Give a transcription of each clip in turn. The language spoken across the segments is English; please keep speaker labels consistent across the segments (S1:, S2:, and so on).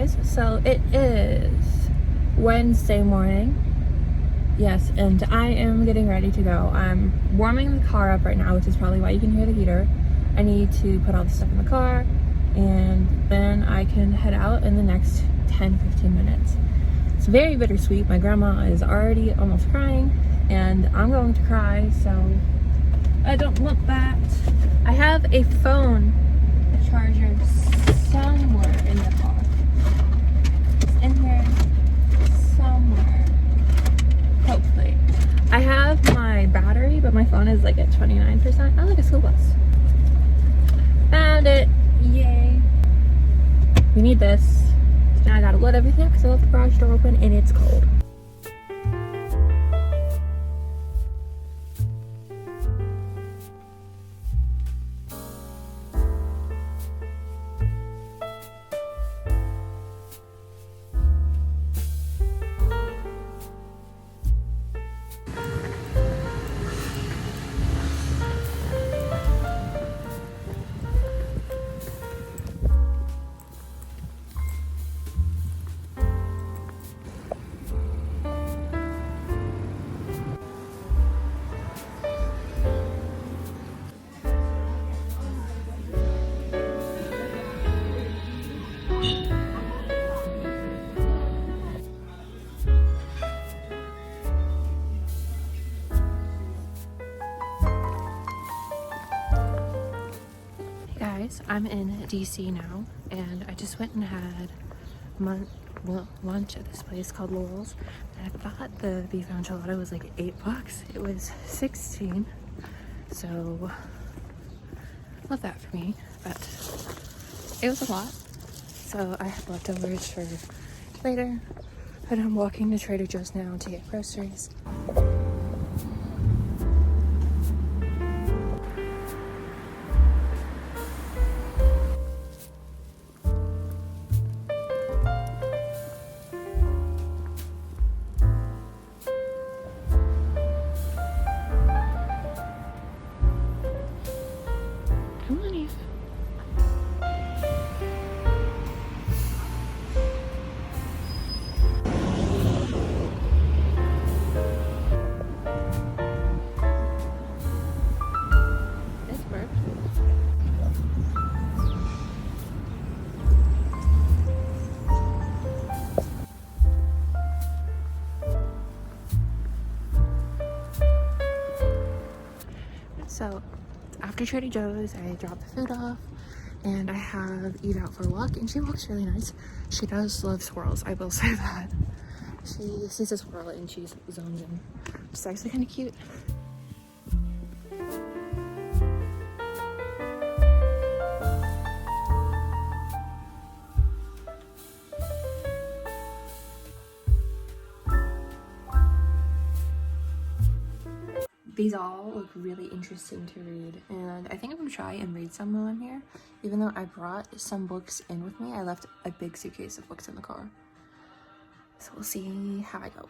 S1: guys, so it is Wednesday morning. Yes, and I am getting ready to go. I'm warming the car up right now, which is probably why you can hear the heater. I need to put all the stuff in the car, and then I can head out in the next 10-15 minutes. It's very bittersweet. My grandma is already almost crying, and I'm going to cry, so I don't want that. I have a phone charger somewhere in the car. It's in here somewhere. Hopefully. I have my battery, but my phone is like at 29%. I like a school bus. Found it. Yay. We need this. So now I gotta let everything up because I left the garage door open and it's cold. Guys, I'm in DC now, and I just went and had lunch at this place called Laurel's, and I thought the beef enchilada was like $8. It was 16, so love that for me, but it was a lot, so I have leftovers for later, and I'm walking to Trader Joe's now to get groceries. Come on, Eve. This worked. So after Trader Joe's, I dropped the food off, and I have Eve out for a walk, and she walks really nice. She does love squirrels, I will say that. She sees a squirrel and she zones in. It's actually kind of cute. These all look really interesting to read, and I think I'm gonna try and read some while I'm here. Even though I brought some books in with me, I left a big suitcase of books in the car. So we'll see how I go.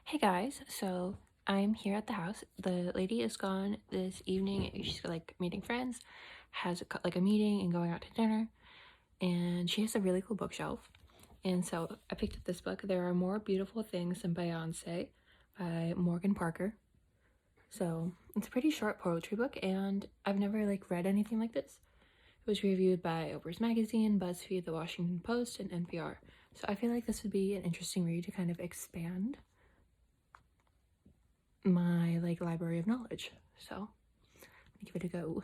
S1: Hey guys, so I'm here at the house. The lady is gone this evening. She's like meeting friends, has a meeting and going out to dinner, and she has a really cool bookshelf. And so I picked up this book, There Are More Beautiful Things Than Beyoncé by Morgan Parker. So it's a pretty short poetry book, and I've never read anything like this. It was reviewed by Oprah's Magazine, BuzzFeed, The Washington Post, and NPR. So I feel like this would be an interesting read to kind of expand my library of knowledge. So I'm gonna give it a go.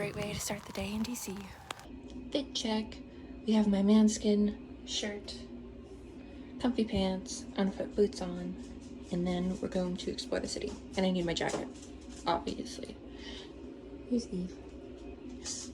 S1: great way to start the day in DC. Fit check. We have my Manskin shirt, comfy pants, on-foot boots on, and then we're going to explore the city. And I need my jacket, obviously. Here's Eve. Yes.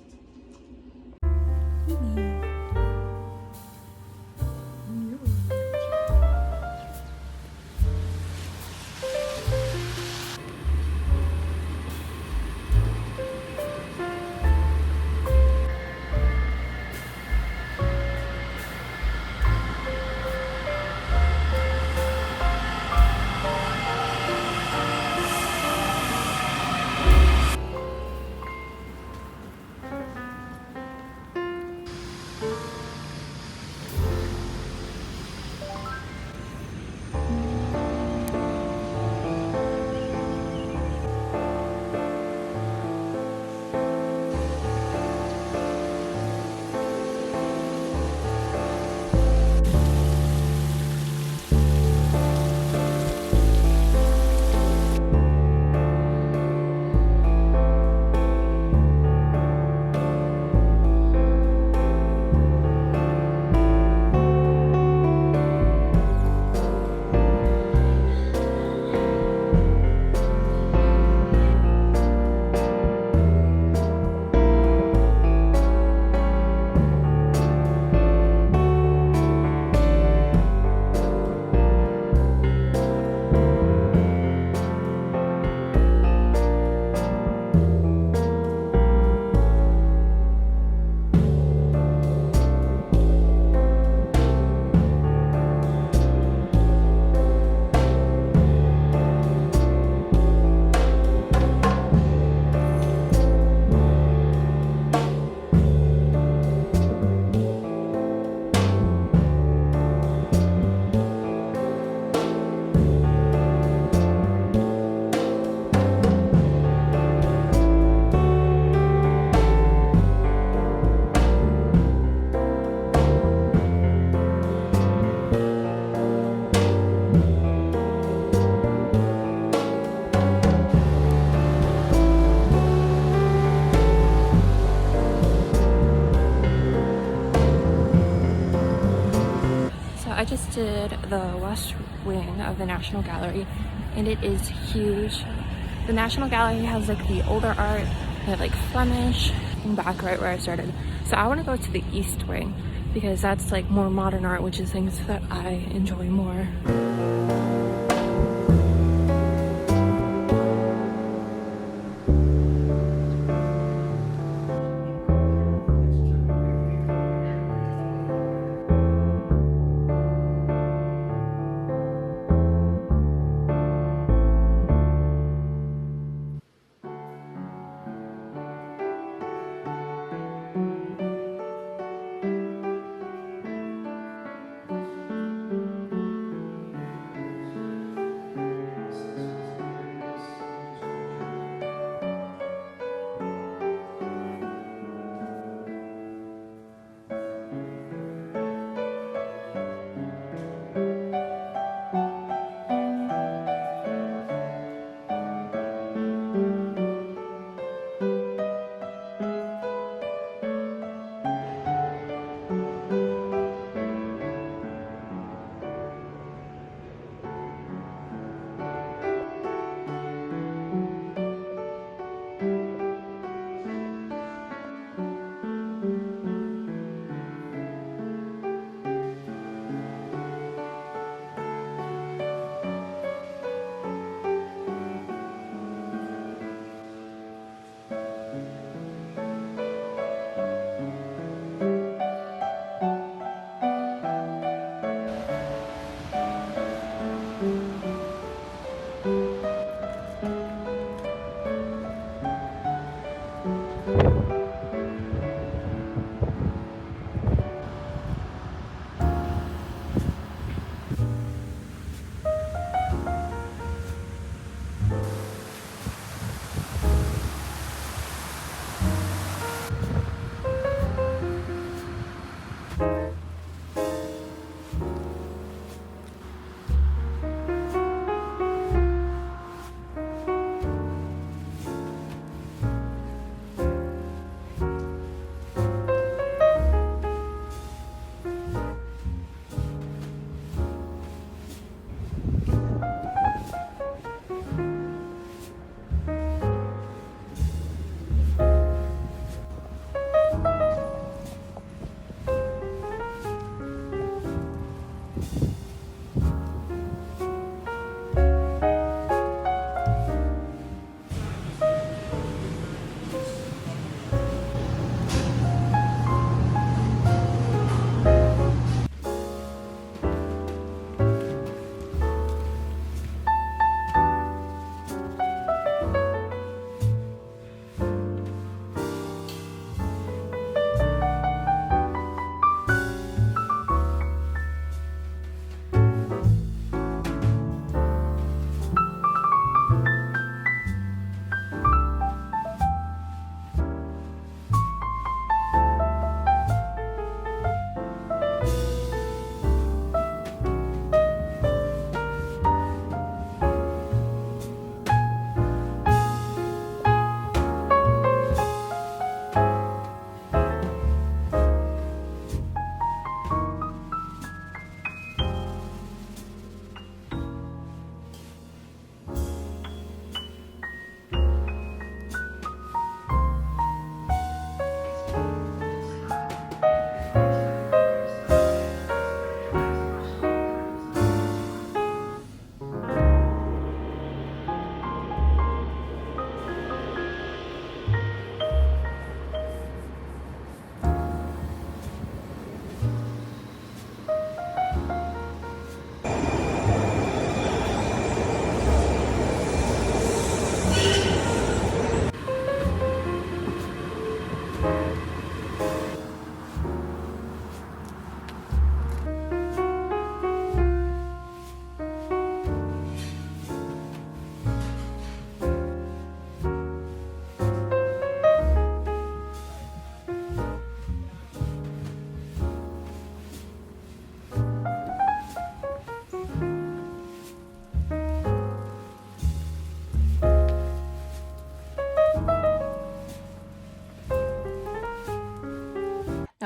S1: I just did the west wing of the National Gallery and it is huge. The National Gallery has like the older art and like Flemish and back right where I started. So I want to go to the east wing because that's like more modern art, which is things that I enjoy more.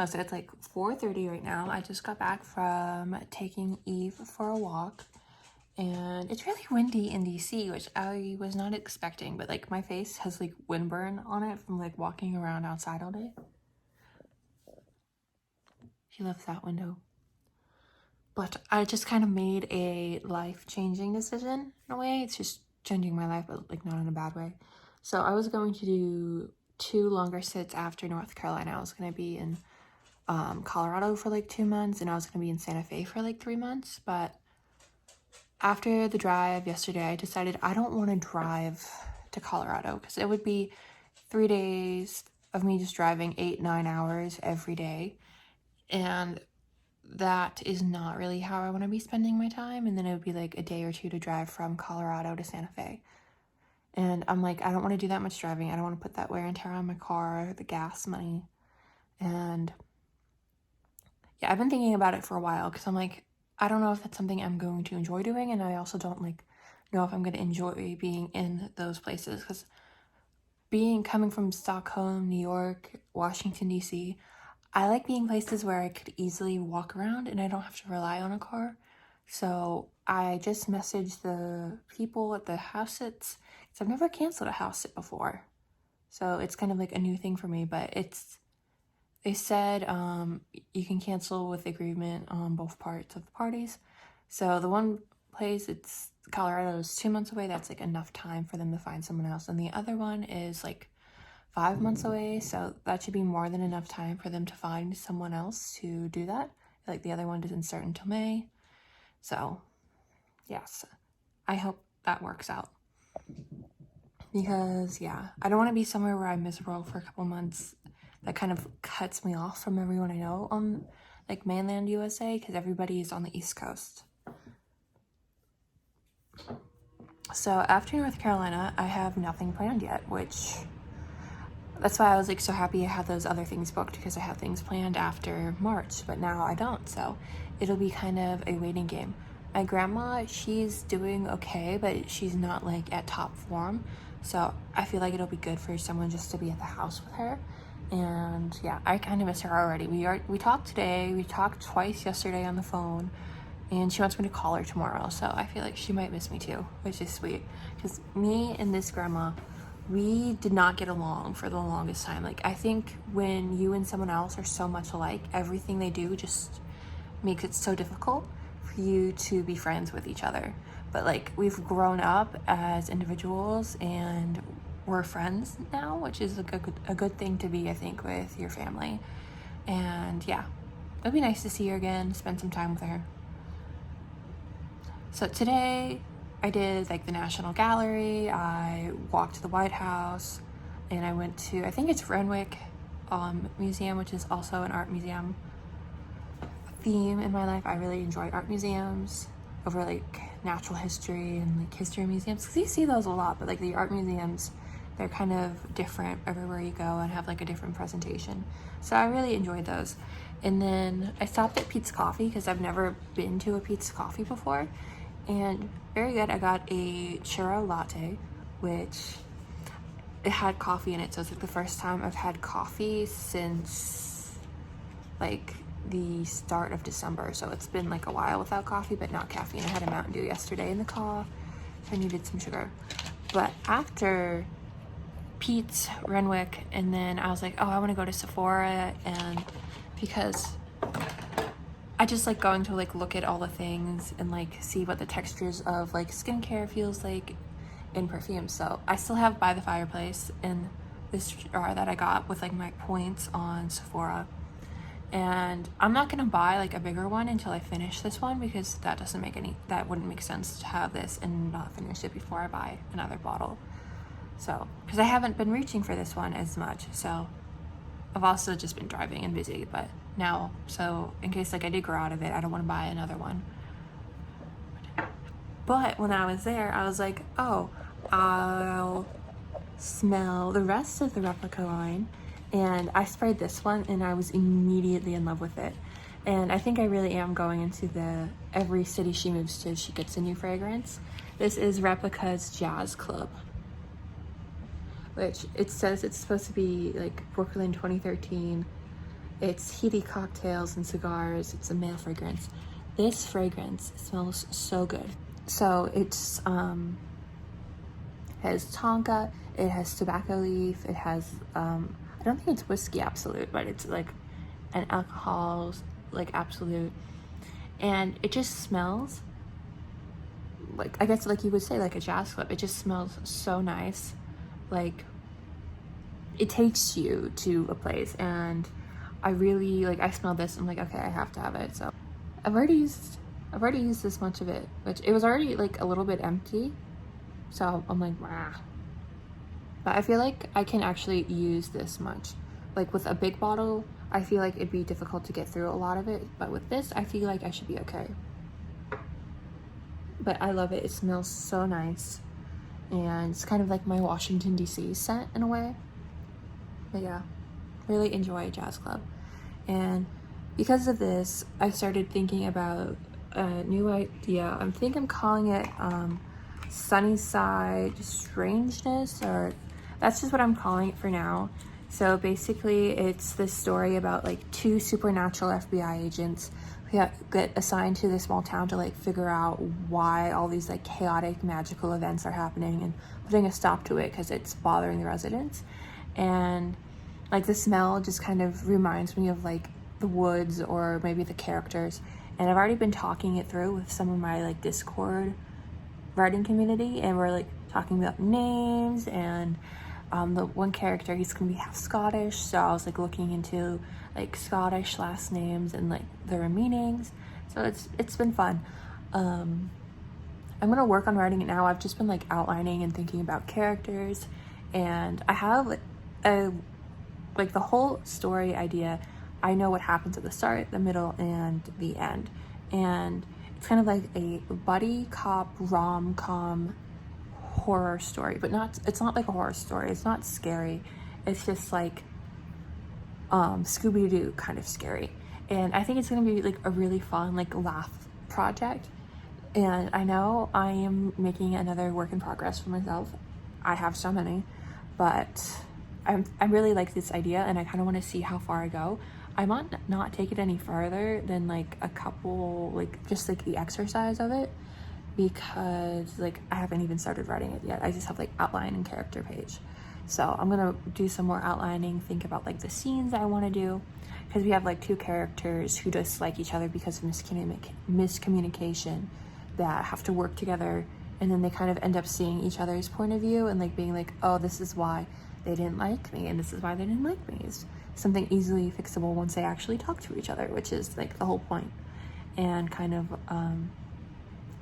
S1: No, so it's like 4:30 right now. I just got back from taking Eve for a walk. And it's really windy in DC, which I was not expecting. But like my face has like windburn on it from like walking around outside all day. She loves that window. But I just kind of made a life-changing decision in a way. It's just changing my life, but like not in a bad way. So I was going to do 2 longer sits after North Carolina. I was going to be in Colorado for like 2 months, and I was going to be in Santa Fe for like 3 months. But after the drive yesterday, I decided I don't want to drive to Colorado because it would be 3 days of me just driving 8-9 hours every day. And that is not really how I want to be spending my time. And then it would be like a day or 2 to drive from Colorado to Santa Fe. And I'm like, I don't want to do that much driving. I don't want to put that wear and tear on my car, the gas money. And yeah, I've been thinking about it for a while because I'm like, I don't know if that's something I'm going to enjoy doing. And I also don't like know if I'm going to enjoy being in those places because coming from Stockholm, New York, Washington, D.C., I like being places where I could easily walk around and I don't have to rely on a car. So I just messaged the people at the house sits because I've never canceled a house sit before. So it's kind of like a new thing for me, but they said you can cancel with agreement on both parts of the parties. So the one place, it's Colorado, is 2 months away. That's like enough time for them to find someone else. And the other one is like 5 months away, so that should be more than enough time for them to find someone else to do that. Like the other one doesn't start until May. So, yes, I hope that works out. Because, yeah, I don't want to be somewhere where I'm miserable for a couple months. That kind of cuts me off from everyone I know on, like, mainland USA, because everybody is on the East Coast. So, after North Carolina, I have nothing planned yet, which... That's why I was like so happy I had those other things booked because I have things planned after March, but now I don't. So it'll be kind of a waiting game. My grandma, she's doing okay, but she's not like at top form. So I feel like it'll be good for someone just to be at the house with her. And yeah, I kind of miss her already. We talked today. We talked twice yesterday on the phone. And she wants me to call her tomorrow. So I feel like she might miss me too, which is sweet. Because me and this grandma, we did not get along for the longest time. Like, I think when you and someone else are so much alike, everything they do just makes it so difficult for you to be friends with each other. But like, we've grown up as individuals and we're friends now, which is a good thing to be, I think, with your family. And yeah, it'd be nice to see her again, spend some time with her. So today I did like the National Gallery, I walked to the White House, and I went to, I think it's Renwick Museum, which is also an art museum theme in my life. I really enjoy art museums over like natural history and like history museums, because you see those a lot, but like the art museums, they're kind of different everywhere you go and have like a different presentation. So I really enjoyed those. And then I stopped at Peet's Coffee because I've never been to a Peet's Coffee before. And very good. I got a churro latte, which it had coffee in it. So it's like the first time I've had coffee since like the start of December. So it's been like a while without coffee, but not caffeine. I had a Mountain Dew yesterday in the car. I needed some sugar. But after Peet's, Renwick, and then I was like, oh, I want to go to Sephora, and because I just like going to like look at all the things and like see what the textures of like skincare feels like in perfume. So I still have By the Fireplace in this jar that I got with like my points on Sephora. And I'm not gonna buy like a bigger one until I finish this one, because that wouldn't make sense to have this and not finish it before I buy another bottle. So, because I haven't been reaching for this one as much, so I've also just been driving and busy, but now, so in case like I did grow out of it, I don't want to buy another one. But when I was there, I was like, oh, I'll smell the rest of the replica line. And I sprayed this one and I was immediately in love with it. And I think I really am going into every city she moves to, she gets a new fragrance. This is Replica's Jazz Club, which it says it's supposed to be like Brooklyn 2013. It's heaty cocktails and cigars. It's a male fragrance. This fragrance smells so good. So it's has tonka, it has tobacco leaf, it has I don't think it's whiskey absolute, but it's like an alcohol like absolute, and it just smells like, I guess like you would say, like a jazz club. It just smells so nice. Like it takes you to a place, and I really like, I smell this, I'm like, okay, I have to have it. So I've already used this much of it, which it was already like a little bit empty. So I'm like, wow. But I feel like I can actually use this much. Like with a big bottle, I feel like it'd be difficult to get through a lot of it. But with this, I feel like I should be okay. But I love it. It smells so nice. And it's kind of like my Washington, D.C. scent in a way. But yeah, really enjoy Jazz Club. And because of this, I started thinking about a new idea. I think I'm calling it Sunnyside Strangeness, or that's just what I'm calling it for now. So basically it's this story about like two supernatural FBI agents who get assigned to this small town to like figure out why all these like chaotic magical events are happening and putting a stop to it because it's bothering the residents. And like the smell just kind of reminds me of like the woods or maybe the characters. And I've already been talking it through with some of my like Discord writing community, and we're like talking about names, and the one character, he's gonna be half Scottish, so I was like looking into like Scottish last names and like their meanings. So it's been fun. I'm gonna work on writing it now. I've just been like outlining and thinking about characters, and I have like the whole story idea. I know what happens at the start, the middle, and the end. And it's kind of like a buddy cop rom-com horror story, but it's not like a horror story. It's not scary. It's just like Scooby-Doo kind of scary. And I think it's gonna be like a really fun like laugh project. And I know I am making another work in progress for myself. I have so many, but I really like this idea, and I kind of want to see how far I go. I might not take it any further than like a couple, like just like the exercise of it, because like I haven't even started writing it yet. I just have like outline and character page. So I'm gonna do some more outlining, think about like the scenes I want to do, because we have like two characters who dislike each other because of miscommunication that have to work together, and then they kind of end up seeing each other's point of view and like being like, oh, this is why they didn't like me, and this is why they didn't like me. It's something easily fixable once they actually talk to each other, which is like the whole point. And kind of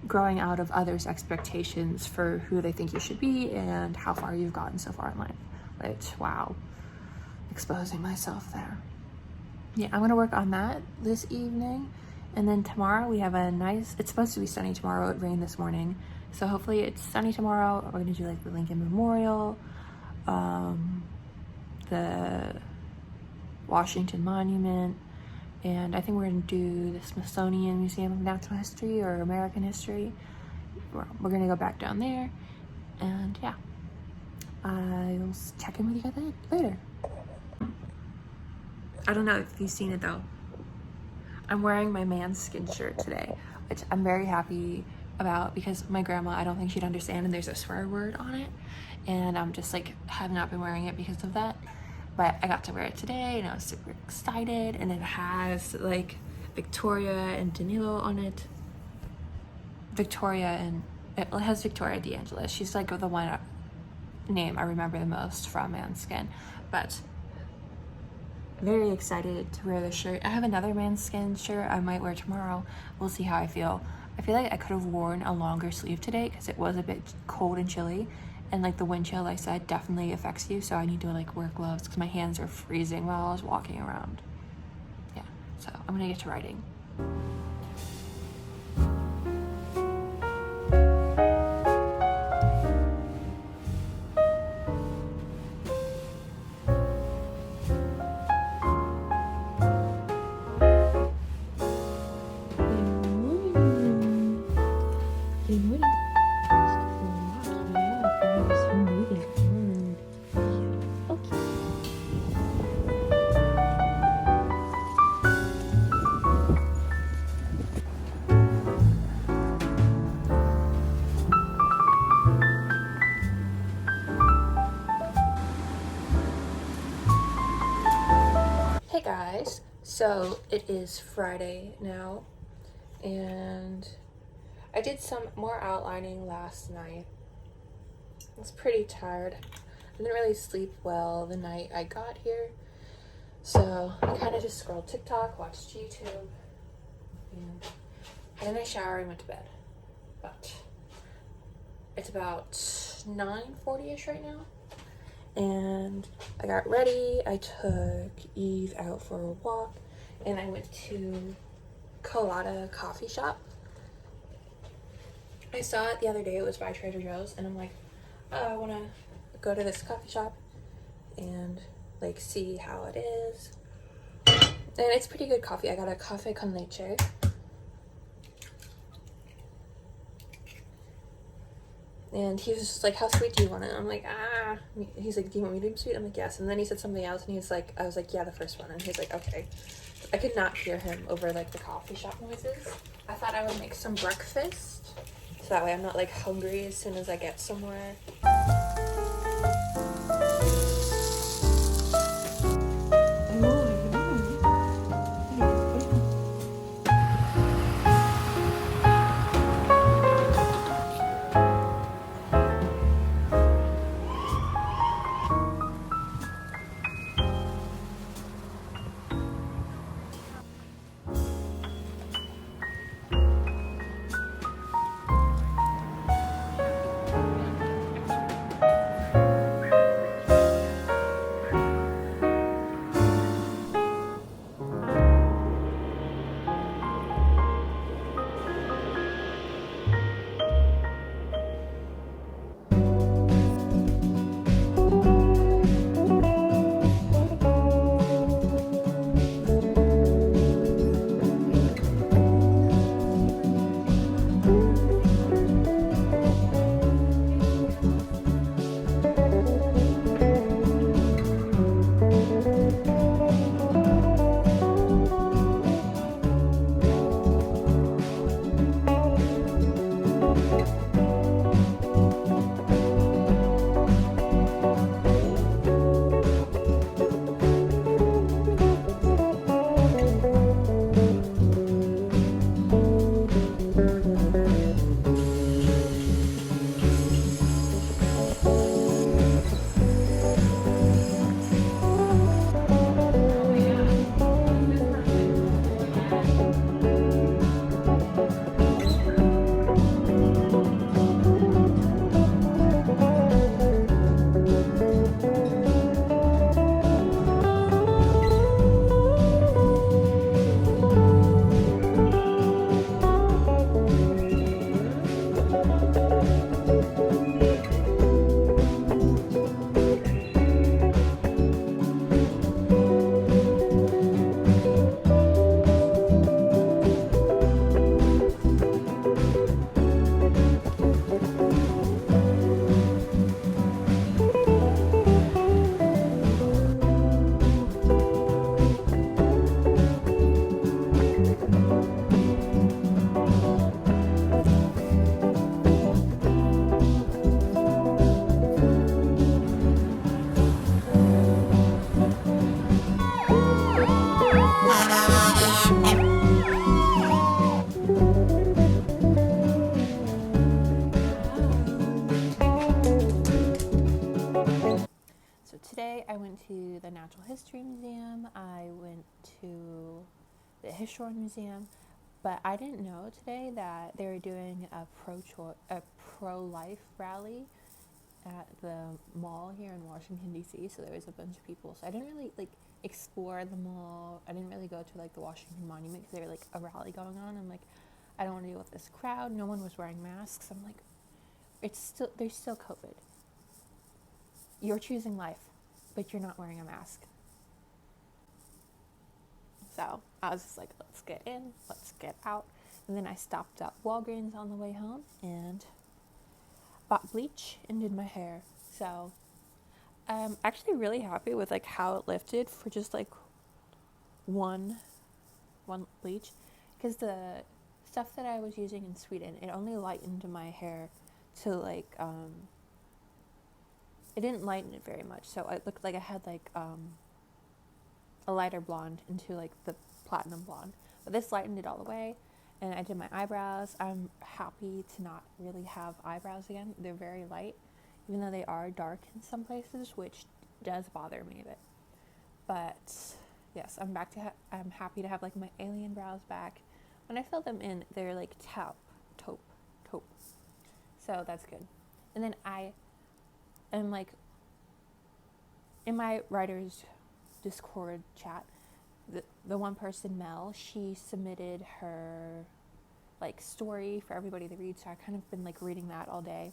S1: growing out of others' expectations for who they think you should be and how far you've gotten so far in life. Which, wow, exposing myself there. Yeah, I'm gonna work on that this evening. And then tomorrow we have a nice, it's supposed to be sunny tomorrow. It rained this morning. So hopefully it's sunny tomorrow. We're gonna do like the Lincoln Memorial, the Washington Monument, and I think we're gonna do the Smithsonian Museum of Natural History or American History. We're gonna go back down there, and yeah, I'll check in with you guys later. I don't know if you've seen it though. I'm wearing my Manskin shirt today, which I'm very happy about because my grandma, I don't think she'd understand, and there's a swear word on it, and I'm just like have not been wearing it because of that. But I got to wear it today, and I was super excited. And it has like Victoria and Danilo on it. Victoria, and it has Victoria DeAngelis. She's like the one name I remember the most from Manskin. But very excited to wear this shirt. I have another Manskin shirt I might wear tomorrow. We'll see how I feel. I feel like I could have worn a longer sleeve today because it was a bit cold and chilly. And like the wind chill, like I said, definitely affects you. So I need to like wear gloves because my hands are freezing while I was walking around. Yeah, so I'm gonna get to writing. guys, so it is Friday now, and I did some more outlining last night. I was pretty tired. I didn't really sleep well the night I got here, so I kind of just scrolled TikTok, watched YouTube, and then I showered and went to bed. But it's about 9:40ish right now, and I got ready. I took Eve out for a walk, and I went to Colada Coffee Shop. I saw it the other day. It was by Trader Joe's, and I'm like, oh, I want to go to this coffee shop and like see how it is. And it's pretty good coffee. I got a cafe con leche. And he was just like, how sweet do you want it? I'm like, ah. He's like, do you want medium sweet? I'm like, yes. And then he said something else, and he's like, I was like, yeah, the first one. And he's like, okay. I could not hear him over like the coffee shop noises. I thought I would make some breakfast, so that way I'm not like hungry as soon as I get somewhere. Today I went to the Natural History Museum, I went to the Hishore Museum, but I didn't know today that they were doing a pro-life rally at the mall here in Washington, D.C., so there was a bunch of people. So I didn't really explore the mall. I didn't really go to the Washington Monument because there was a rally going on. I'm like, I don't want to deal with this crowd. No one was wearing masks. I'm like, there's still COVID. You're choosing life, but you're not wearing a mask. So I was just like, let's get in, let's get out. And then I stopped at Walgreens on the way home and bought bleach and did my hair. So I'm actually really happy with how it lifted for just one bleach, because the stuff that I was using in Sweden, it only lightened my hair to it didn't lighten it very much, so it looked like I had a a lighter blonde into like the platinum blonde. But this lightened it all the way. And I did my eyebrows. I'm happy to not really have eyebrows again. They're very light, even though they are dark in some places, which does bother me a bit. But yes, I'm back to I'm happy to have like my alien brows back. When I fill them in, they're like taupe. So that's good. And then I am like in my writer's Discord chat, the one person, Mel, she submitted her like story for everybody to read, so I kind of been like reading that all day,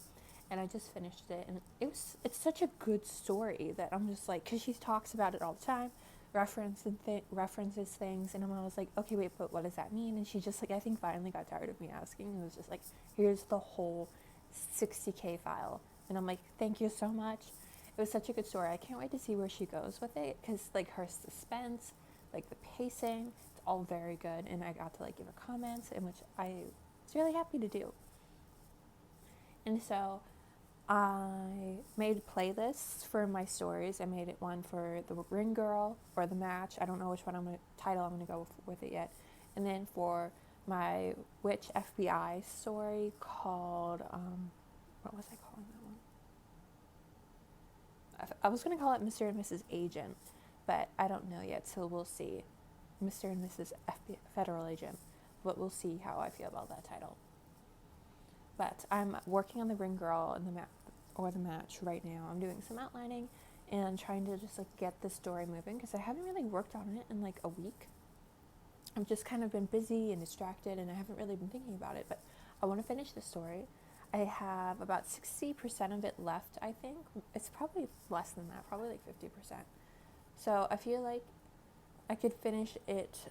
S1: and I just finished it, and it's such a good story that I'm just like, because she talks about it all the time, references things, and I'm always like, okay, wait, but what does that mean? And she just like, I think finally got tired of me asking, and was just like, here's the whole 60K file, and I'm like, thank you so much. It was such a good story. I can't wait to see where she goes with it, because like her suspense, like the pacing, it's all very good, and I got to like give her comments, in which I was really happy to do. And so I made playlists for my stories. I made it one for the Ring Girl or the Match. I don't know which one I'm gonna go with it yet. And then for my Witch FBI story called what was I calling that one? I was gonna call it Mr. and Mrs. Agent, but I don't know yet, so we'll see. Mr. and Mrs. FBI, Federal Agent, but we'll see how I feel about that title. But I'm working on the Ring Girl and the Match right now. I'm doing some outlining and trying to just like get the story moving, because I haven't really worked on it in like a week. I've just kind of been busy and distracted, and I haven't really been thinking about it, but I want to finish the story. I have about 60% of it left, I think. It's probably less than that, probably like 50%. So I feel like I could finish it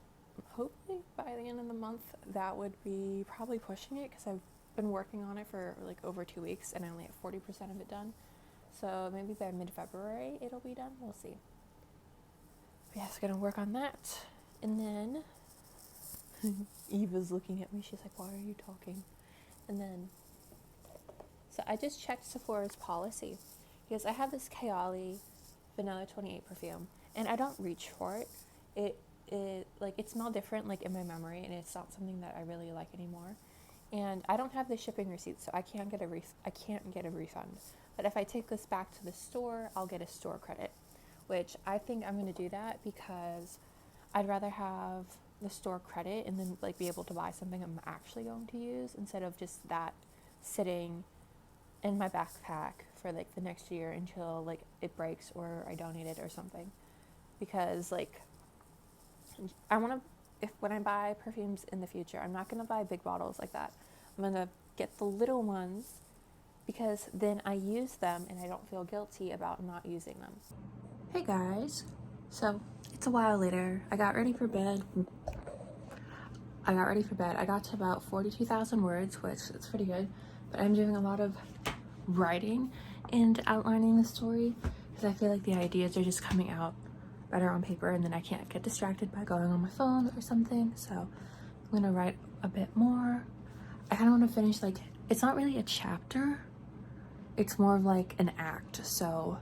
S1: hopefully by the end of the month. That would be probably pushing it, because I've been working on it for like over 2 weeks and I only have 40% of it done. So maybe by mid-February it'll be done. We'll see. But yeah, so gonna work on that. And then Eva's looking at me. She's like, why are you talking? And then so I just checked Sephora's policy, because I have this Kayali Vanilla 28 perfume, and I don't reach for it. It like, it smelled different like in my memory, and it's not something that I really like anymore. And I don't have the shipping receipt, so I can't get a refund. But if I take this back to the store, I'll get a store credit, which I think I'm going to do that, because I'd rather have the store credit and then like be able to buy something I'm actually going to use, instead of just that sitting in my backpack for like the next year until like it breaks or I donate it or something. Because like, I want to, when I buy perfumes in the future, I'm not going to buy big bottles like that. I'm going to get the little ones, because then I use them and I don't feel guilty about not using them. Hey guys, so it's a while later. I got ready for bed. I got to about 42,000 words, which is pretty good, but I'm doing a lot of writing and outlining the story, because I feel like the ideas are just coming out better on paper, and then I can't get distracted by going on my phone or something. So I'm gonna write a bit more. I kind of want to finish, like, it's not really a chapter, it's more of like an act. So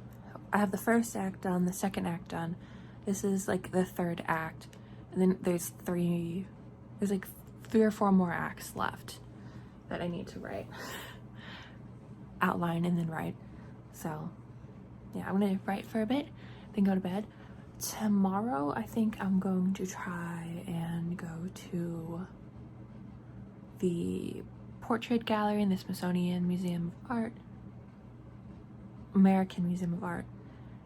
S1: I have the first act done, the second act done, this is like the third act, and then there's like 3 or 4 more acts left that I need to write, outline, and then write. So yeah, I'm gonna write for a bit, then go to bed. Tomorrow I think I'm going to try and go to the portrait gallery in the Smithsonian Museum of Art, American Museum of Art,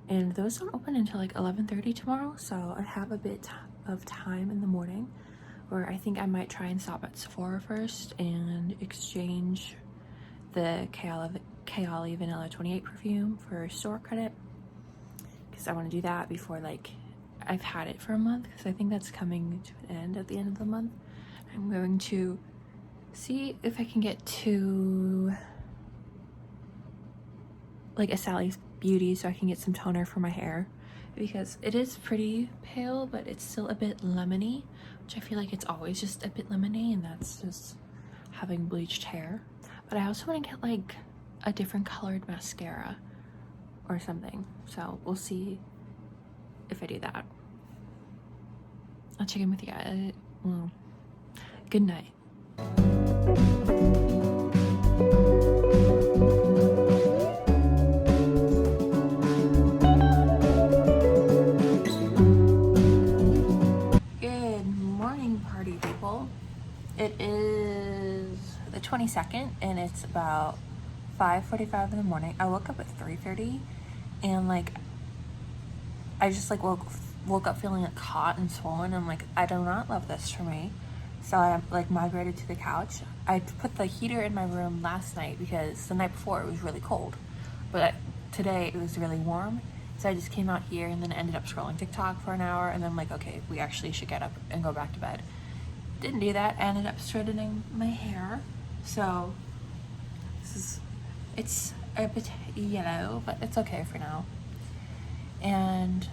S1: and those don't open until like 11:30 tomorrow, so I have a bit of time in the morning where I think I might try and stop at Sephora first and exchange the Kayali Vanilla 28 perfume for store credit, because I want to do that before like I've had it for a month, because I think that's coming to an end at the end of the month. I'm going to see if I can get to like a Sally's Beauty so I can get some toner for my hair, because it is pretty pale, but it's still a bit lemony, which I feel like it's always just a bit lemony, and that's just having bleached hair. But I also want to get like a different colored mascara or something, so we'll see if I do that. I'll check in with you guys. Well, good night. Good morning, party people. It is the 22nd and it's about 5:45 in the morning. I woke up at 3:30 and like I just like woke up feeling like hot and swollen. I'm like, I do not love this for me. So I like migrated to the couch. I put the heater in my room last night because the night before it was really cold, but today it was really warm. So I just came out here and then ended up scrolling TikTok for an hour, and then I'm like, okay, we actually should get up and go back to bed. Didn't do that. I ended up straightening my hair. So it's a bit yellow, but it's okay for now. And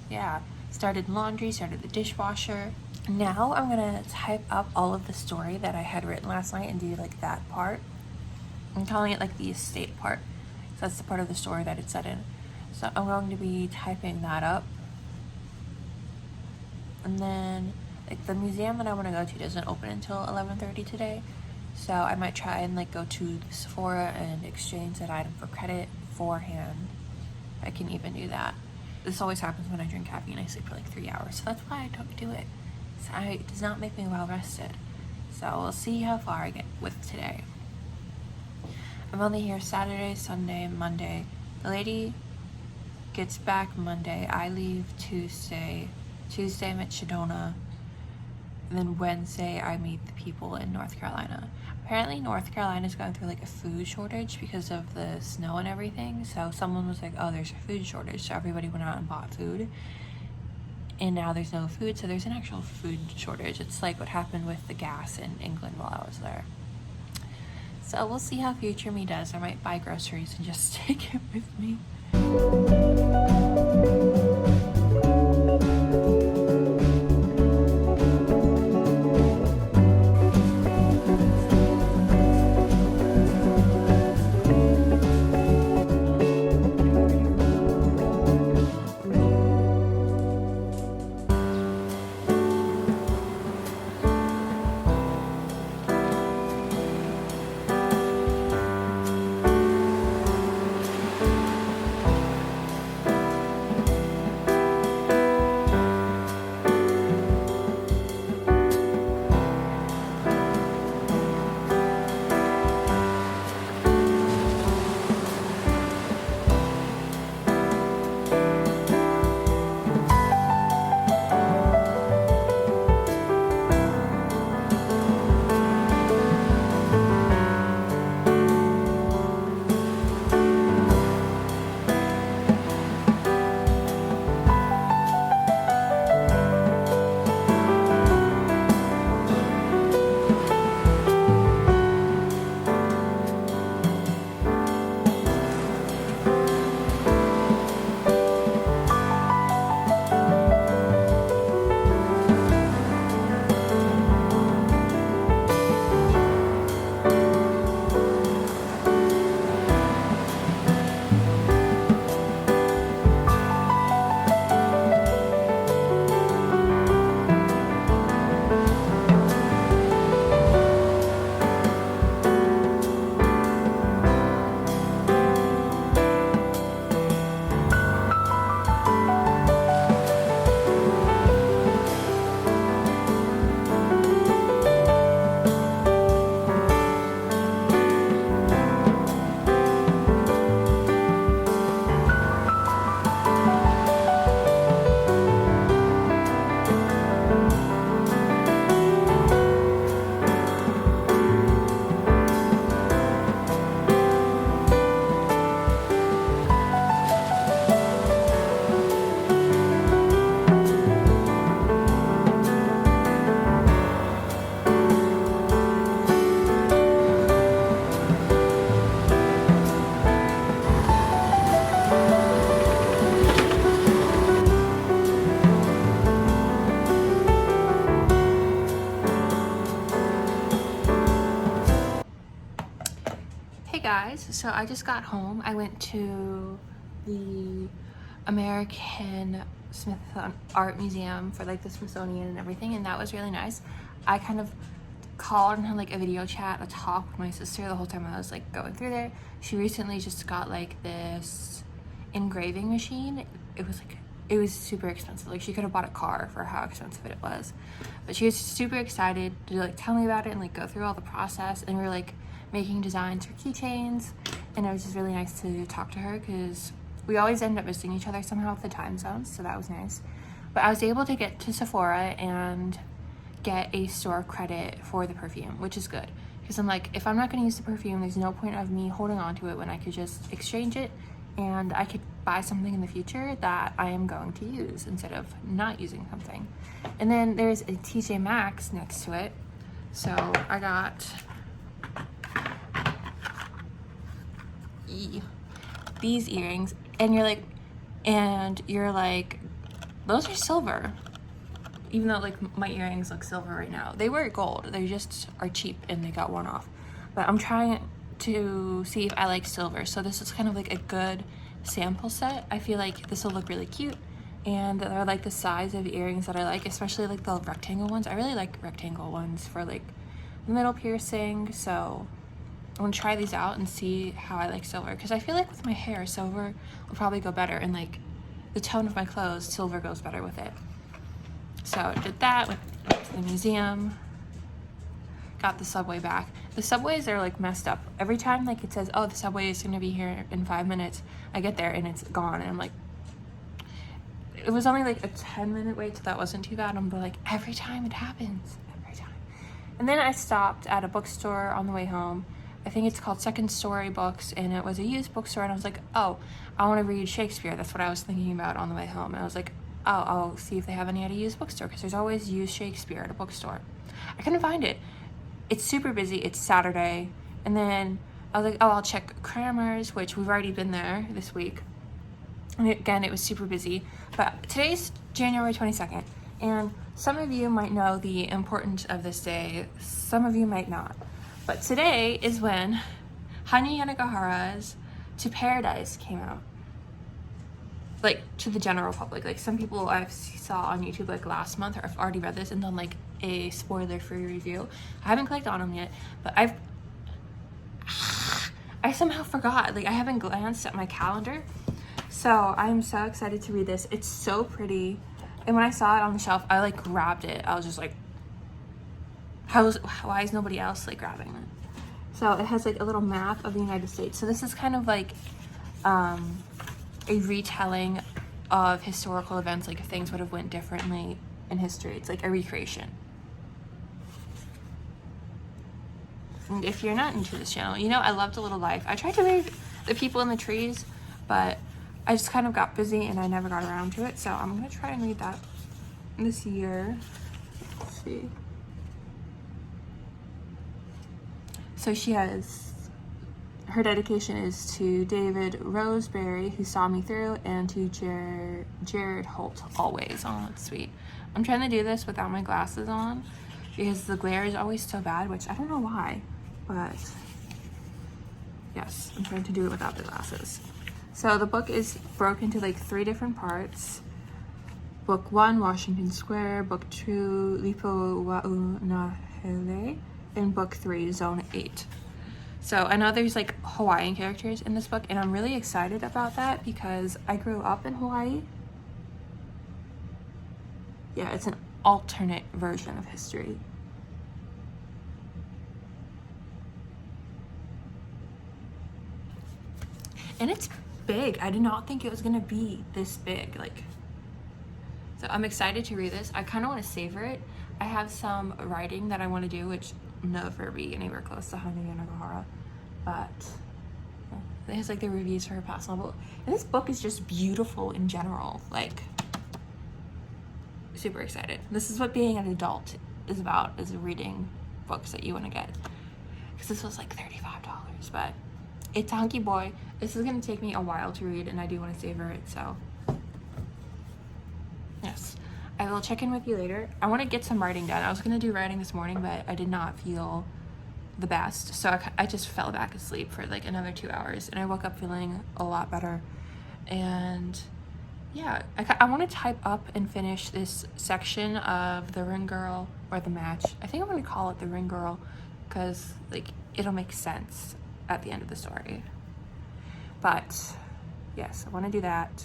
S1: yeah, started laundry, started the dishwasher. Now I'm gonna type up all of the story that I had written last night and do like that part. I'm calling it like the estate part. So that's the part of the story that it's set in. So I'm going to be typing that up. And then like the museum that I want to go to doesn't open until 11:30 today. So I might try and like go to Sephora and exchange that item for credit beforehand. I can even do that. This always happens when I drink caffeine. I sleep for like 3 hours. So that's why I don't do it. So it does not make me well rested. So we'll see how far I get with today. I'm only here Saturday, Sunday, Monday. The lady gets back Monday. I leave Tuesday. Tuesday I'm at Sedona. And then Wednesday I meet the people in North Carolina. Apparently North Carolina is going through like a food shortage because of the snow and everything. So someone was like, oh, there's a food shortage. So everybody went out and bought food. And now there's no food. So there's an actual food shortage. It's like what happened with the gas in England while I was there. So we'll see how future me does. I might buy groceries and just take it with me. Guys, so I just got home. I went to the American Smithsonian Art Museum for like the Smithsonian and everything, and that was really nice. I kind of called and had like a video chat, a talk with my sister the whole time I was like going through there. She recently just got like this engraving machine. It was super expensive. Like she could have bought a car for how expensive it was, but she was super excited to like tell me about it and like go through all the process. And we were like making designs for keychains, and it was just really nice to talk to her because we always end up missing each other somehow with the time zones, so that was nice. But I was able to get to Sephora and get a store credit for the perfume, which is good because I'm like, if I'm not going to use the perfume, there's no point of me holding on to it when I could just exchange it and I could buy something in the future that I am going to use instead of not using something. And then there's a TJ Maxx next to it, so I got these earrings, and you're like, those are silver. Even though like my earrings look silver right now, they were gold. They just are cheap and they got worn off. But I'm trying to see if I like silver. So this is kind of like a good sample set. I feel like this will look really cute, and they're like the size of earrings that I like, especially like the rectangle ones. I really like rectangle ones for like middle piercing. So I want to try these out and see how I like silver, because I feel like with my hair, silver will probably go better, and like the tone of my clothes, silver goes better with it. So I did that, went to the museum, got the subway back. The subways are like messed up. Every time like it says, oh, the subway is gonna be here in 5 minutes, I get there and it's gone, and I'm like, it was only like a 10-minute wait, so that wasn't too bad. I'm like, every time it happens, every time. And then I stopped at a bookstore on the way home. I think it's called Second Story Books, and it was a used bookstore, and I was like, oh, I want to read Shakespeare. That's what I was thinking about on the way home. And I was like, oh, I'll see if they have any at a used bookstore, because there's always used Shakespeare at a bookstore. I couldn't find it. It's super busy. It's Saturday. And then I was like, oh, I'll check Crammers, which we've already been there this week. And again, it was super busy. But today's January 22nd, and some of you might know the importance of this day. Some of you might not. But today is when Hanya Yanagihara's To Paradise came out. Like, to the general public. Like, some people I saw on YouTube like last month, or I've already read this and done like a spoiler-free review. I haven't clicked on them yet, but I somehow forgot. Like, I haven't glanced at my calendar. So I'm so excited to read this. It's so pretty. And when I saw it on the shelf, I like grabbed it. I was just like, why is nobody else like grabbing it? So it has like a little map of the United States. So this is kind of like a retelling of historical events, like if things would have went differently in history. It's like a recreation. And if you're not into this channel, you know I loved A Little Life. I tried to read The People in the Trees, but I just kind of got busy and I never got around to it. So I'm gonna try and read that this year. Let's see. So she has, her dedication is to David Roseberry, who saw me through, and to Jared Holt, always. Oh, that's sweet. I'm trying to do this without my glasses on because the glare is always so bad, which I don't know why, but yes, I'm trying to do it without the glasses. So the book is broken into like 3 different parts. Book 1, Washington Square. Book 2, Lipo Wa'unahele. And book 3, Zone 8. So I know there's like Hawaiian characters in this book, and I'm really excited about that because I grew up in Hawaii. Yeah, it's an alternate version of history. And it's big. I did not think it was gonna be this big. Like, so I'm excited to read this. I kind of want to savor it. I have some writing that I want to do, which never be anywhere close to Hanya Yanagihara, but it has like the reviews for her past novel. And this book is just beautiful in general. Like, super excited. This is what being an adult is about, is reading books that you want to get. Because this was like $35, but it's a hunky boy. This is going to take me a while to read, and I do want to savor it, so yes. I will check in with you later. I want to get some writing done. I was going to do writing this morning, but I did not feel the best. So I just fell back asleep for like another 2 hours, and I woke up feeling a lot better. And yeah, I want to type up and finish this section of the Ring Girl, or the match. I think I'm going to call it the Ring Girl because like it'll make sense at the end of the story. But yes, I want to do that.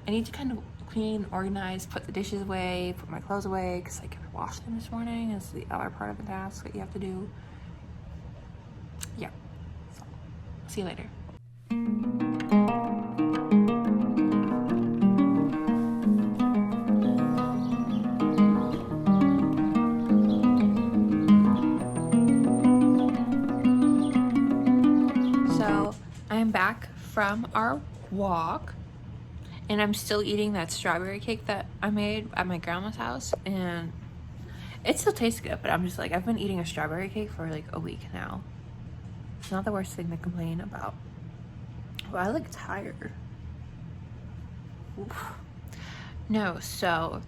S1: I need to kind of clean, organize, put the dishes away, put my clothes away, because like I washed them this morning is the other part of the task that you have to do. Yeah, so see you later. So I am back from our walk, and I'm still eating that strawberry cake that I made at my grandma's house, and it still tastes good, but I'm just like, I've been eating a strawberry cake for like a week now. It's not the worst thing to complain about. Well, I look tired. Oof. No, so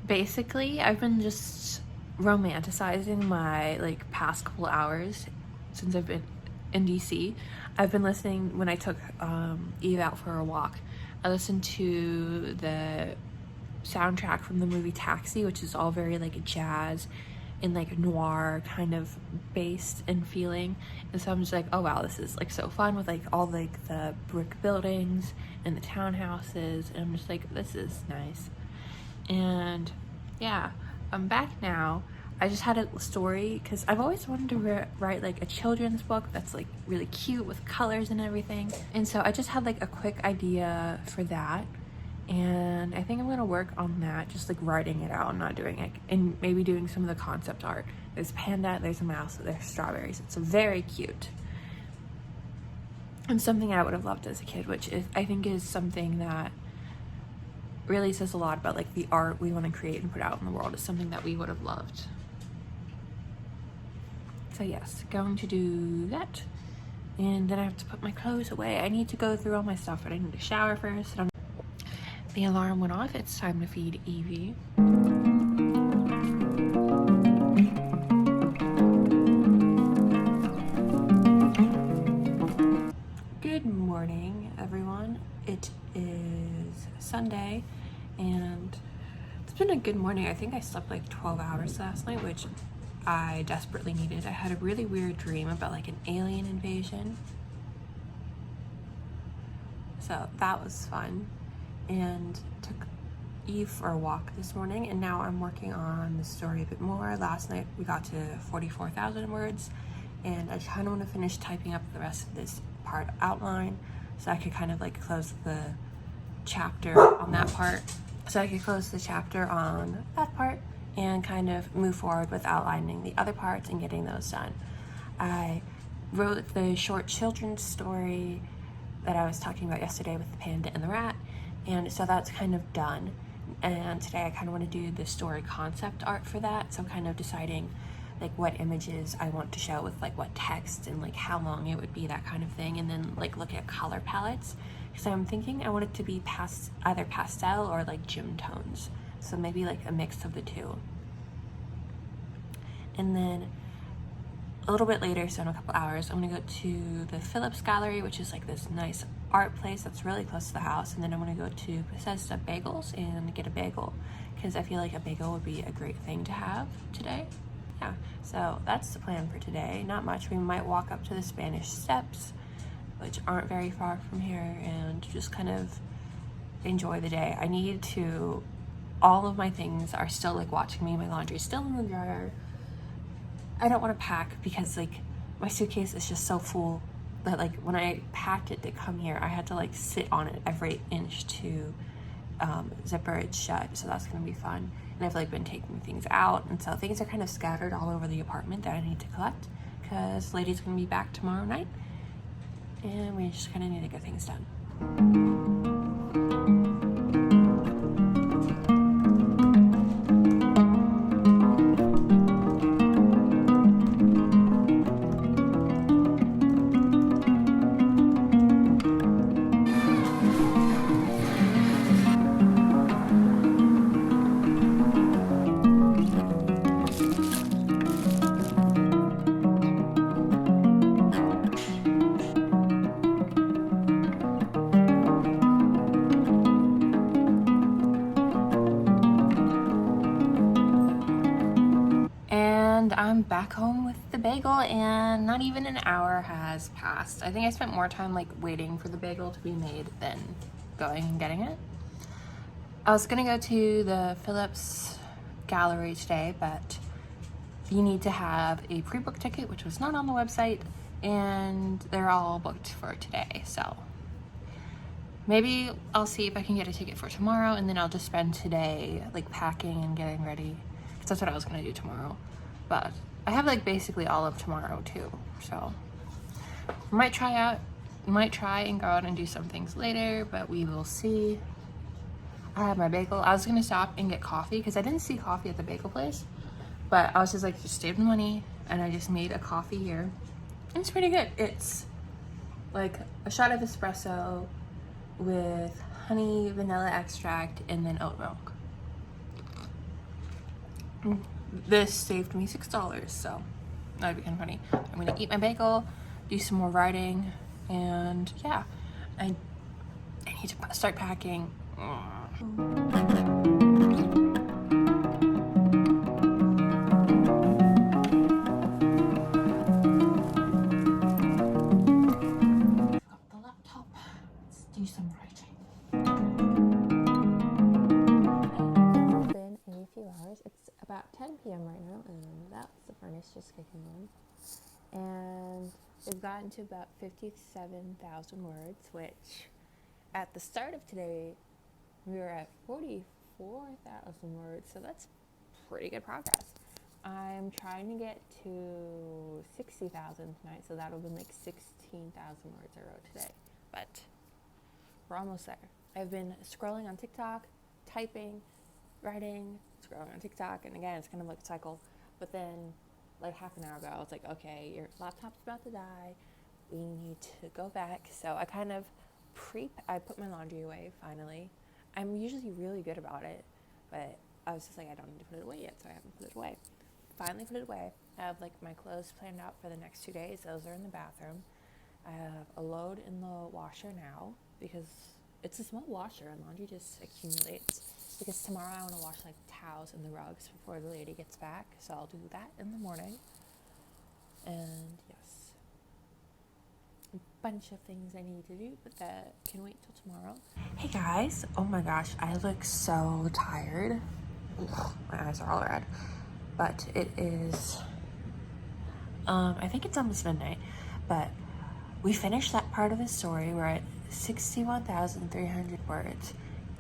S1: basically I've been just romanticizing my like past couple hours since I've been in DC. I've been listening when I took Eve out for a walk. I listened to the soundtrack from the movie Taxi, which is all very like jazz and like noir kind of based and feeling, and so I'm just like, oh wow, this is like so fun with like all like the brick buildings and the townhouses, and I'm just like, this is nice. And yeah, I'm back now. I just had a story because I've always wanted to write like a children's book that's like really cute with colors and everything, and so I just had like a quick idea for that, and I think I'm gonna work on that, just like writing it out and not doing it, and maybe doing some of the concept art. There's a panda, there's a mouse, there's strawberries. It's very cute and something I would have loved as a kid, which is, I think, is something that really says a lot about like the art we want to create and put out in the world. Is something that we would have loved. So yes, going to do that, and then I have to put my clothes away. I need to go through all my stuff, but I need to shower first. The alarm went off. It's time to feed Evie. Good morning, everyone. It is Sunday, and it's been a good morning. I think I slept like 12 hours last night, which I desperately needed. I had a really weird dream about like an alien invasion, so that was fun. And took Eve for a walk this morning, and now I'm working on the story a bit more. Last night we got to 44,000 words, and I kind of want to finish typing up the rest of this part outline so I could kind of like close the chapter on that part. So I could close the chapter on that part and kind of move forward with outlining the other parts and getting those done. I wrote the short children's story that I was talking about yesterday with the panda and the rat, and so that's kind of done. And today I kind of want to do the story concept art for that, so I'm kind of deciding like what images I want to show with like what text and like how long it would be, that kind of thing, and then like look at color palettes, because I'm thinking I want it to be either pastel or like gym tones, so maybe like a mix of the two. And then a little bit later, so in a couple hours, I'm gonna go to the Phillips Gallery, which is like this nice art place that's really close to the house, and then I'm gonna go to Bethesda Bagels and get a bagel, because I feel like a bagel would be a great thing to have today. Yeah, so that's the plan for today. Not much. We might walk up to the Spanish Steps, which aren't very far from here, and just kind of enjoy the day. I need to, all of my things are still like watching me. My laundry's still in the dryer. I don't want to pack because like my suitcase is just so full that like when I packed it to come here, I had to like sit on it every inch to zipper it shut, so that's gonna be fun. And I've like been taking things out, and so things are kind of scattered all over the apartment that I need to collect, because Lady's gonna be back tomorrow night, and we just kind of need to get things done. I'm back home with the bagel, and not even an hour has passed. I think I spent more time like waiting for the bagel to be made than going and getting it. I was gonna go to the Phillips Gallery today, but you need to have a pre-book ticket, which was not on the website, and they're all booked for today. So maybe I'll see if I can get a ticket for tomorrow, and then I'll just spend today like packing and getting ready, because that's what I was gonna do tomorrow. But I have like basically all of tomorrow too, so might try and go out and do some things later, but we will see. I have my bagel. I was gonna stop and get coffee because I didn't see coffee at the bagel place, but I was just like, just save the money, and I just made a coffee here. And it's pretty good. It's like a shot of espresso with honey, vanilla extract, and then oat milk. This saved me $6, so that'd be kind of funny. I'm gonna eat my bagel, do some more writing, and yeah, I need to start packing. Do some writing. It's been a few hours. It's about 10 p.m. right now, and that's the furnace just kicking on. And we've gotten to about 57,000 words, which at the start of today, we were at 44,000 words, so that's pretty good progress. I'm trying to get to 60,000 tonight, so that'll be like 16,000 words I wrote today. But we're almost there. I've been scrolling on TikTok, typing, writing, scrolling on TikTok, and again, it's kind of like a cycle. But then, like half an hour ago, I was like, okay, your laptop's about to die. We need to go back. So I kind of I put my laundry away, finally. I'm usually really good about it, but I was just like, I don't need to put it away yet, so I haven't put it away. Finally put it away. I have like my clothes planned out for the next 2 days. Those are in the bathroom. I have a load in the washer now because it's a small washer and laundry just accumulates. Because tomorrow I want to wash like towels and the rugs before the lady gets back, so I'll do that in the morning. And yes, a bunch of things I need to do, but that can wait till tomorrow. Hey guys, oh my gosh, I look so tired. Ugh, my eyes are all red. But it is, I think it's almost midnight, but we finished that part of the story. We're at 61,300 words,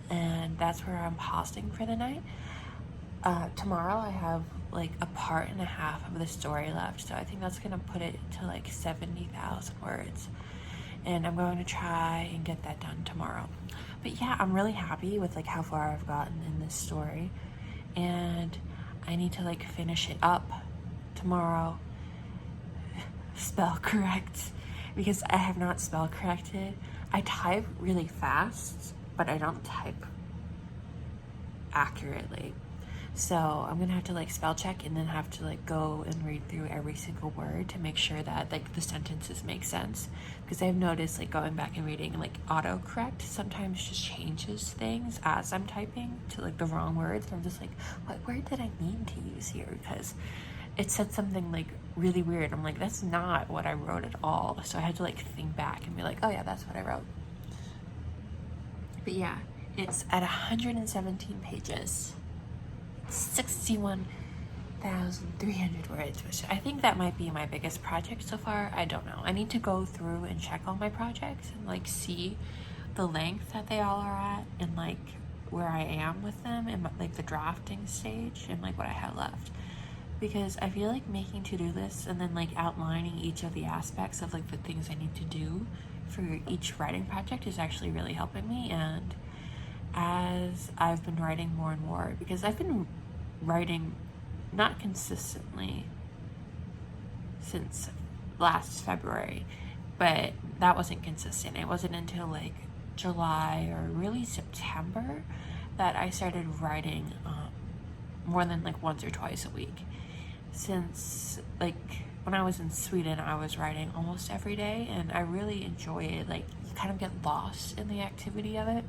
S1: and that's where I'm pausing for the night. Tomorrow I have like a part and a half of the story left, so I think that's gonna put it to like 70,000 words, and I'm going to try and get that done tomorrow. But yeah, I'm really happy with like how far I've gotten in this story, and I need to like finish it up tomorrow, spell correct, because I have not spell corrected. I type really fast, but I don't type accurately. So I'm gonna have to like spell check and then have to like go and read through every single word to make sure that like the sentences make sense. Because I've noticed like going back and reading, like autocorrect sometimes just changes things as I'm typing to like the wrong words. I'm just like, what word did I mean to use here? Because it said something like really weird. I'm like, that's not what I wrote at all. So I had to like think back and be like, oh yeah, that's what I wrote. But yeah, it's at 117 pages. 61,300 words, which I think that might be my biggest project so far. I don't know. I need to go through and check all my projects and like see the length that they all are at and like where I am with them and like the drafting stage and like what I have left. Because I feel like making to-do lists and then like outlining each of the aspects of like the things I need to do for each writing project is actually really helping me. And as I've been writing more and more, because I've been writing not consistently since last February, but that wasn't consistent. It wasn't until like July or really September that I started writing more than like once or twice a week. Since like when I was in Sweden, I was writing almost every day, and I really enjoy it. Like you kind of get lost in the activity of it.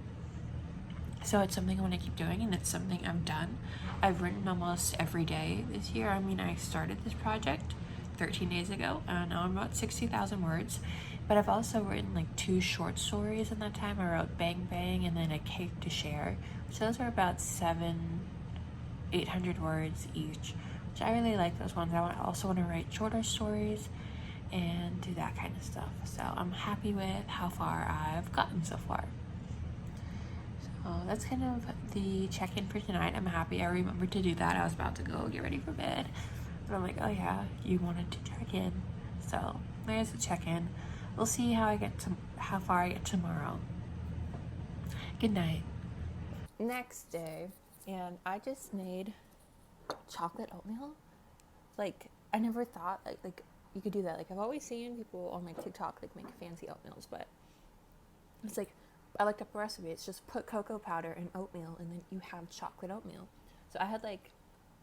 S1: So it's something I want to keep doing, and it's something I've done. I've written almost every day this year. I mean, I started this project 13 days ago, and now I'm about 60,000 words. But I've also written like 2 short stories in that time. I wrote Bang Bang and then A Cake to Share. So those are about 800 words each, which I really like those ones. I also want to write shorter stories and do that kind of stuff. So I'm happy with how far I've gotten so far. So that's kind of the check-in for tonight. I'm happy I remembered to do that. I was about to go get ready for bed, but I'm like, oh yeah, you wanted to check in. So there's the check-in. We'll see how far I get tomorrow. Good night. Next day, and I just made chocolate oatmeal. Like, I never thought like you could do that. Like, I've always seen people on like TikTok like make fancy oatmeals, but it's like, I looked up a recipe. It's just put cocoa powder in oatmeal and then you have chocolate oatmeal. So I had like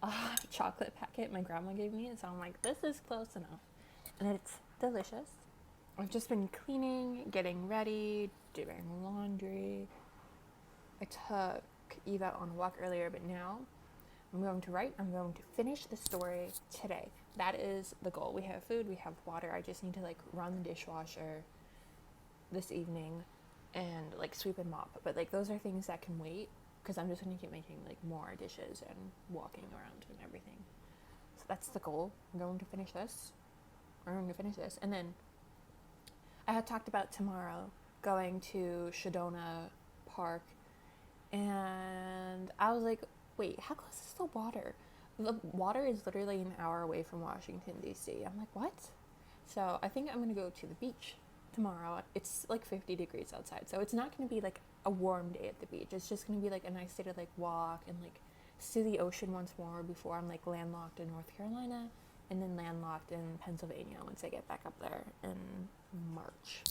S1: a chocolate packet my grandma gave me, and so I'm like, this is close enough. And it's delicious. I've just been cleaning, getting ready, doing laundry. I took Eva on a walk earlier, but now I'm going to write. I'm going to finish the story today. That is the goal. We have food, we have water. I just need to like run the dishwasher this evening and like sweep and mop. But like those are things that can wait, because I'm just going to keep making like more dishes and walking around and everything. So that's the goal. I'm going to finish this. And then I had talked about tomorrow going to Sedona Park, and I was like, wait, how close is the water? The water is literally an hour away from Washington, D.C. I'm like, what? So I think I'm going to go to the beach tomorrow. It's like 50 degrees outside, so it's not going to be like a warm day at the beach. It's just going to be like a nice day to like walk and like see the ocean once more before I'm like landlocked in North Carolina and then landlocked in Pennsylvania once I get back up there in March.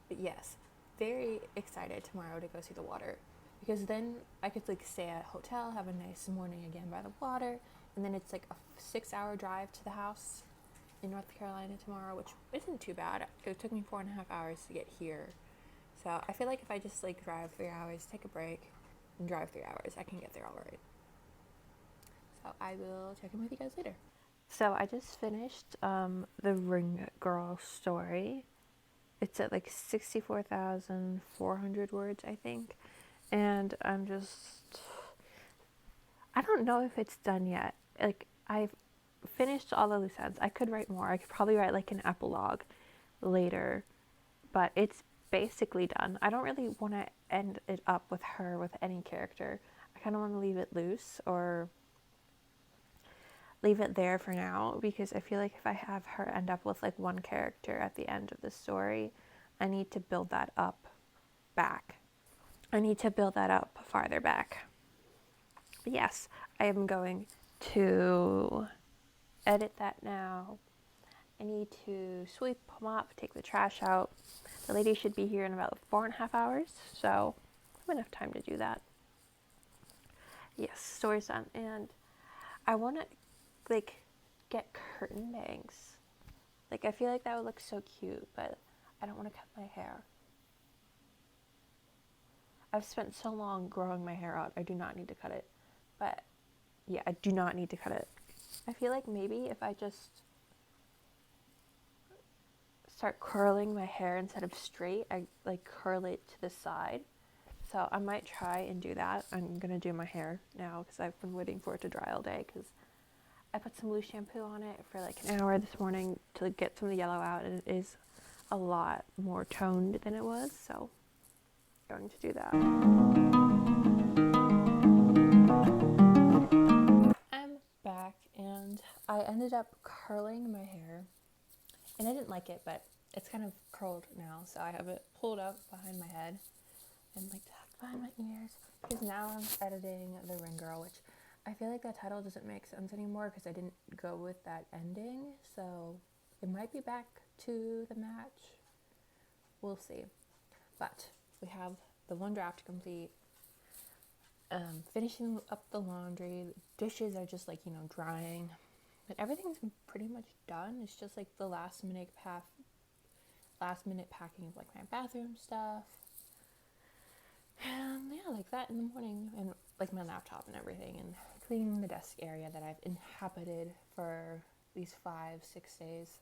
S1: But yes, very excited tomorrow to go see the water, because then I could like stay at a hotel, have a nice morning again by the water, and then it's like a 6-hour drive to the house in North Carolina tomorrow, which isn't too bad. It took me 4.5 hours to get here. So I feel like if I just like drive 3 hours, take a break, and drive 3 hours, I can get there all right. So I will check in with you guys later. So I just finished the Ring Girl story. It's at like 64,400 words, I think. And I don't know if it's done yet. Like, I've finished all the loose ends. I could write more. I could probably write like an epilogue later, but it's basically done. I don't really want to end it up with her with any character. I kind of want to leave it loose or leave it there for now, because I feel like if I have her end up with like one character at the end of the story, I need to build that up back. I need to build that up farther back. But yes, I am going to edit that now. I need to sweep, mop, take the trash out. The lady should be here in about 4.5 hours, so I have enough time to do that. Yes, story's done, and I want to like get curtain bangs. Like, I feel like that would look so cute, but I don't want to cut my hair. I've spent so long growing my hair out. I do not need to cut it. But yeah, I do not need to cut it. I feel like maybe if I just start curling my hair instead of straight, I like curl it to the side. So I might try and do that. I'm going to do my hair now because I've been waiting for it to dry all day, because I put some loose shampoo on it for like an hour this morning to get some of the yellow out, and it is a lot more toned than it was, so I'm going to do that. I'm back, and I ended up curling my hair, and I didn't like it, but it's kind of curled now, so I have it pulled up behind my head and like tucked behind my ears, because now I'm editing The Ring Girl, which I feel like that title doesn't make sense anymore because I didn't go with that ending, so it might be back to the match. We'll see. But we have the one draft complete. Finishing up the laundry. The dishes are just like, drying. But everything's pretty much done. It's just like the last minute packing of like my bathroom stuff. And yeah, like that in the morning, and like my laptop and everything, and cleaning the desk area that I've inhabited for these 5-6 days.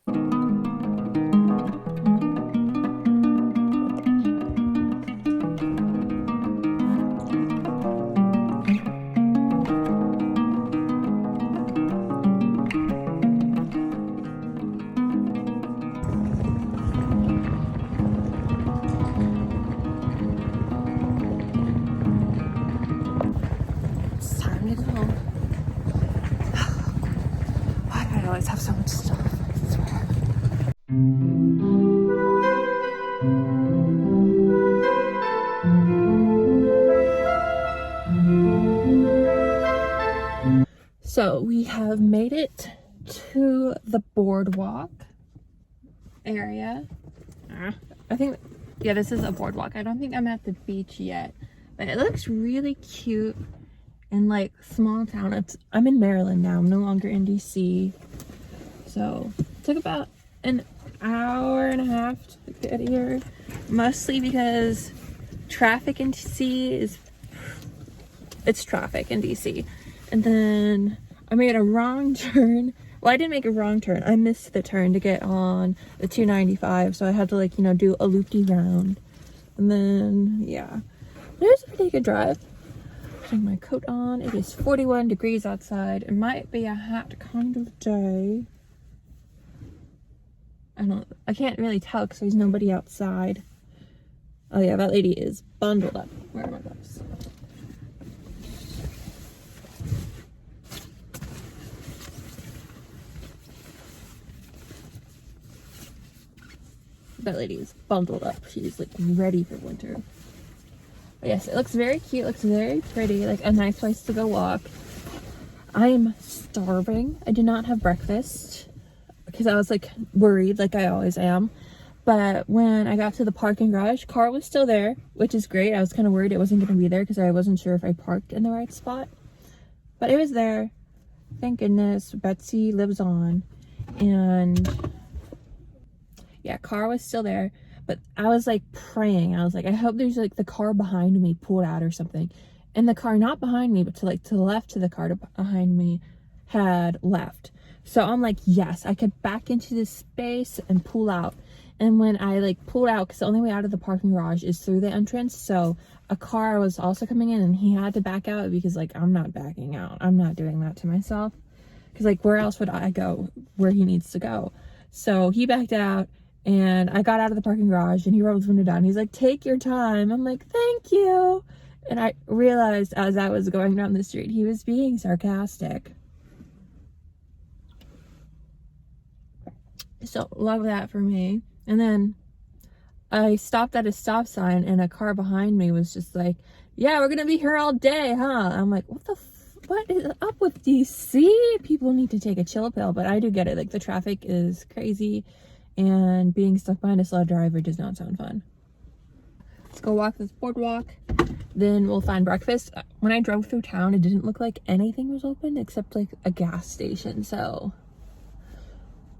S1: It's time to go home. Why do I always have so much stuff? I swear. So we have made it to the boardwalk area. I think, yeah, this is a boardwalk. I don't think I'm at the beach yet, but it looks really cute and like small town. I'm in Maryland now. I'm no longer in DC. So it took about an hour and a half to get here, mostly because traffic in DC it's traffic in DC. And then I made a wrong turn. Well, I didn't make a wrong turn. I missed the turn to get on the 295, so I had to, like, you know, do a loop-de-round. And then, yeah. It was a pretty good drive. Putting my coat on. It is 41 degrees outside. It might be a hot kind of day. I can't really tell because there's nobody outside. Oh yeah, that lady is bundled up. Where are my gloves? That lady is bundled up. She's like ready for winter. But yes, it looks very cute, looks very pretty, like a nice place to go walk. I am starving. I did not have breakfast because I was like worried, like I always am. But when I got to the parking garage, car was still there, which is great. I was kind of worried it wasn't going to be there because I wasn't sure if I parked in the right spot. But it was there. Thank goodness. Betsy lives on. And yeah, car was still there. But I was like praying. I was like, I hope there's like the car behind me pulled out or something. And the car not behind me, but to the left of the car behind me had left. So I'm like, yes, I could back into this space and pull out. And when I like pulled out, because the only way out of the parking garage is through the entrance, so a car was also coming in and he had to back out because like I'm not backing out. I'm not doing that to myself. Because like where else would I go where he needs to go? So he backed out and I got out of the parking garage and he rolled his window down. He's like, take your time. I'm like, thank you. And I realized as I was going down the street, he was being sarcastic. So love that for me. And then I stopped at a stop sign and a car behind me was just like, yeah, we're gonna be here all day, huh? I'm like, what is up with DC? People need to take a chill pill. But I do get it, like the traffic is crazy and being stuck behind a slow driver does not sound fun. Let's go walk this boardwalk, then we'll find breakfast. When I drove through town, it didn't look like anything was open except like a gas station. So,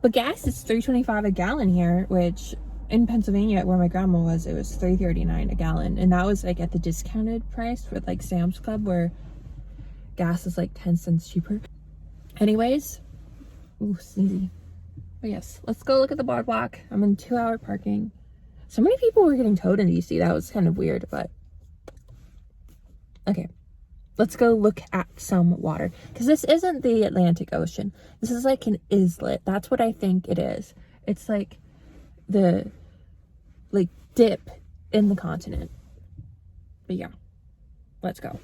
S1: but gas is $3.25 a gallon here, which in Pennsylvania where my grandma was, it was $3.39 a gallon. And that was like at the discounted price with like Sam's Club where gas is like 10 cents cheaper. Anyways, ooh, sneezy. But yes, let's go look at the boardwalk. I'm in 2-hour parking. So many people were getting towed in DC. That was kind of weird, but okay. Let's go look at some water. Because this isn't the Atlantic Ocean. This is like an islet. That's what I think it is. It's like the dip in the continent. But yeah, let's go.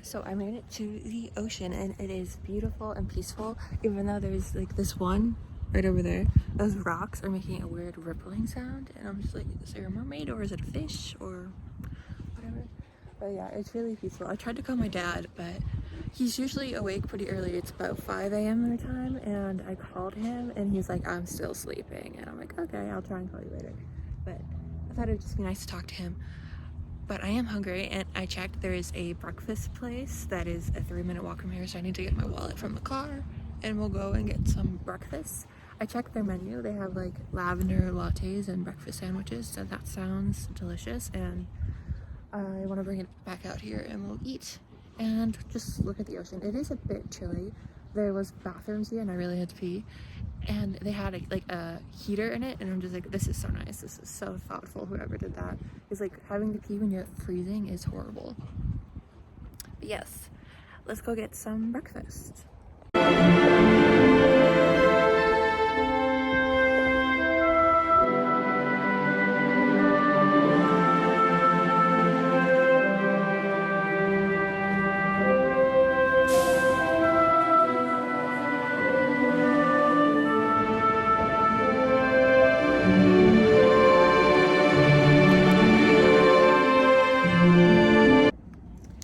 S1: So I made it to the ocean and it is beautiful and peaceful, even though there's like this one right over there. Those rocks are making a weird rippling sound and I'm just like, is there a mermaid or is it a fish or whatever? But yeah, it's really peaceful. I tried to call my dad, but he's usually awake pretty early. It's about 5 a.m. their time, and I called him and he's like, I'm still sleeping. And I'm like, okay, I'll try and call you later. But I thought it would just be nice to talk to him. But I am hungry, and I checked there is a breakfast place that is a 3-minute walk from here, so I need to get my wallet from the car and we'll go and get some breakfast. I checked their menu. They have like lavender lattes and breakfast sandwiches, so that sounds delicious, and I want to bring it back out here and we'll eat and just look at the ocean. It is a bit chilly. There was bathrooms here and I really had to pee, and they had a heater in it, and I'm just like, this is so nice. This is so thoughtful. Whoever did that is like, having to pee when you're freezing is horrible. But yes, let's go get some breakfast.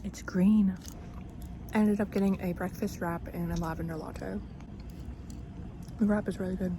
S1: It's green. I ended up getting a breakfast wrap and a lavender latte. The wrap is really good.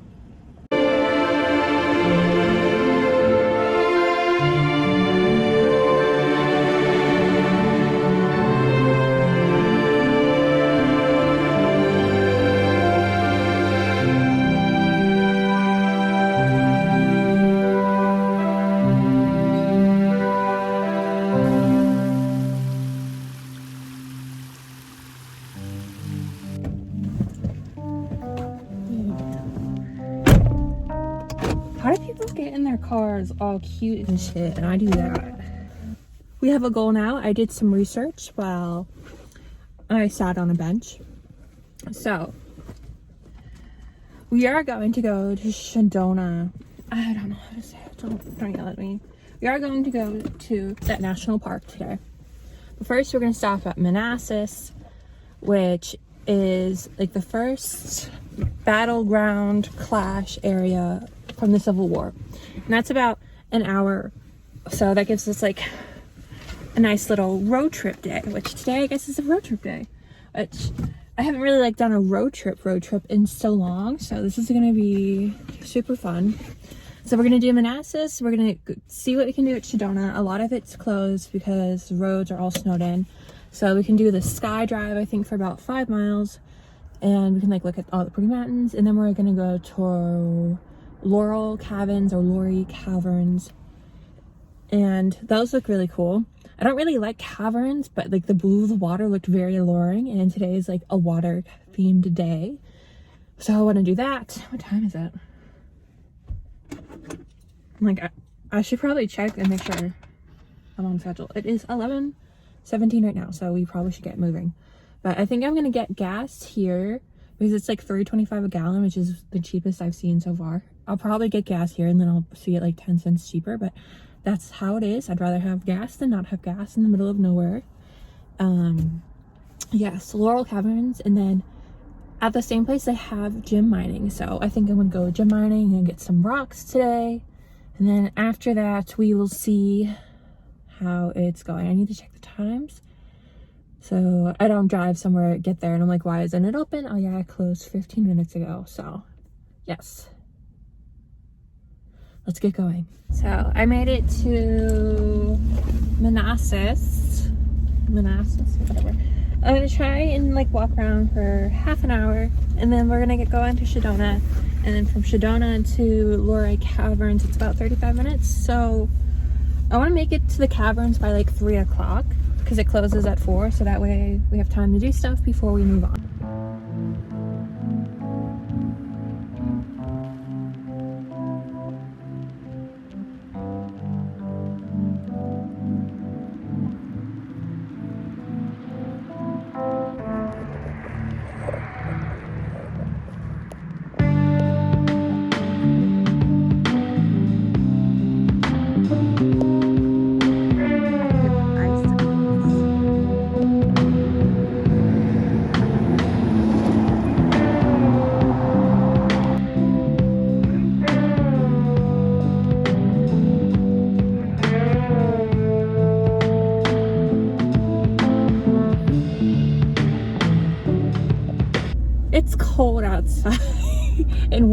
S1: How do people get in their cars all cute and shit, and I do that? We have a goal now. I did some research while I sat on a bench. So, we are going to go to Sedona. I don't know how to say it. Don't yell at me. We are going to go to that national park today. But first, we're going to stop at Manassas, which is like the first battleground clash area from the Civil War, and that's about an hour, so that gives us like a nice little road trip day, which today I guess is a road trip day, which I haven't really like done a road trip in so long, so this is gonna be super fun. So we're gonna do Manassas. We're gonna see what we can do at Sedona. A lot of it's closed because the roads are all snowed in, so we can do the Sky Drive, I think, for about 5 miles, and we can like look at all the pretty mountains, and then we're gonna go to Laurel Caverns or Lori Caverns, and those look really cool. I don't really like caverns, but like the blue of the water looked very alluring, and today is like a water themed day, so I want to do that. What time is it? Like, I should probably check and make sure I'm on schedule. It is 11:17 right now, so we probably should get moving. But I think I'm gonna get gas here because it's like $3.25 a gallon, which is the cheapest I've seen so far. I'll probably get gas here and then I'll see it like 10 cents cheaper, but that's how it is. I'd rather have gas than not have gas in the middle of nowhere. Yes, Laurel Caverns, and then at the same place they have gem mining, so I think I'm gonna go gem mining and get some rocks today, and then after that we will see how it's going. I need to check the times so I don't drive somewhere, get there and I'm like, why isn't it open? Oh yeah, I closed 15 minutes ago. So yes, let's get going. So I made it to Manassas, whatever. I'm gonna try and like walk around for half an hour, and then we're gonna get going to Sedona, and then from Sedona to Lori Caverns it's about 35 minutes. So I want to make it to the caverns by like 3 o'clock because it closes at 4, so that way we have time to do stuff before we move on.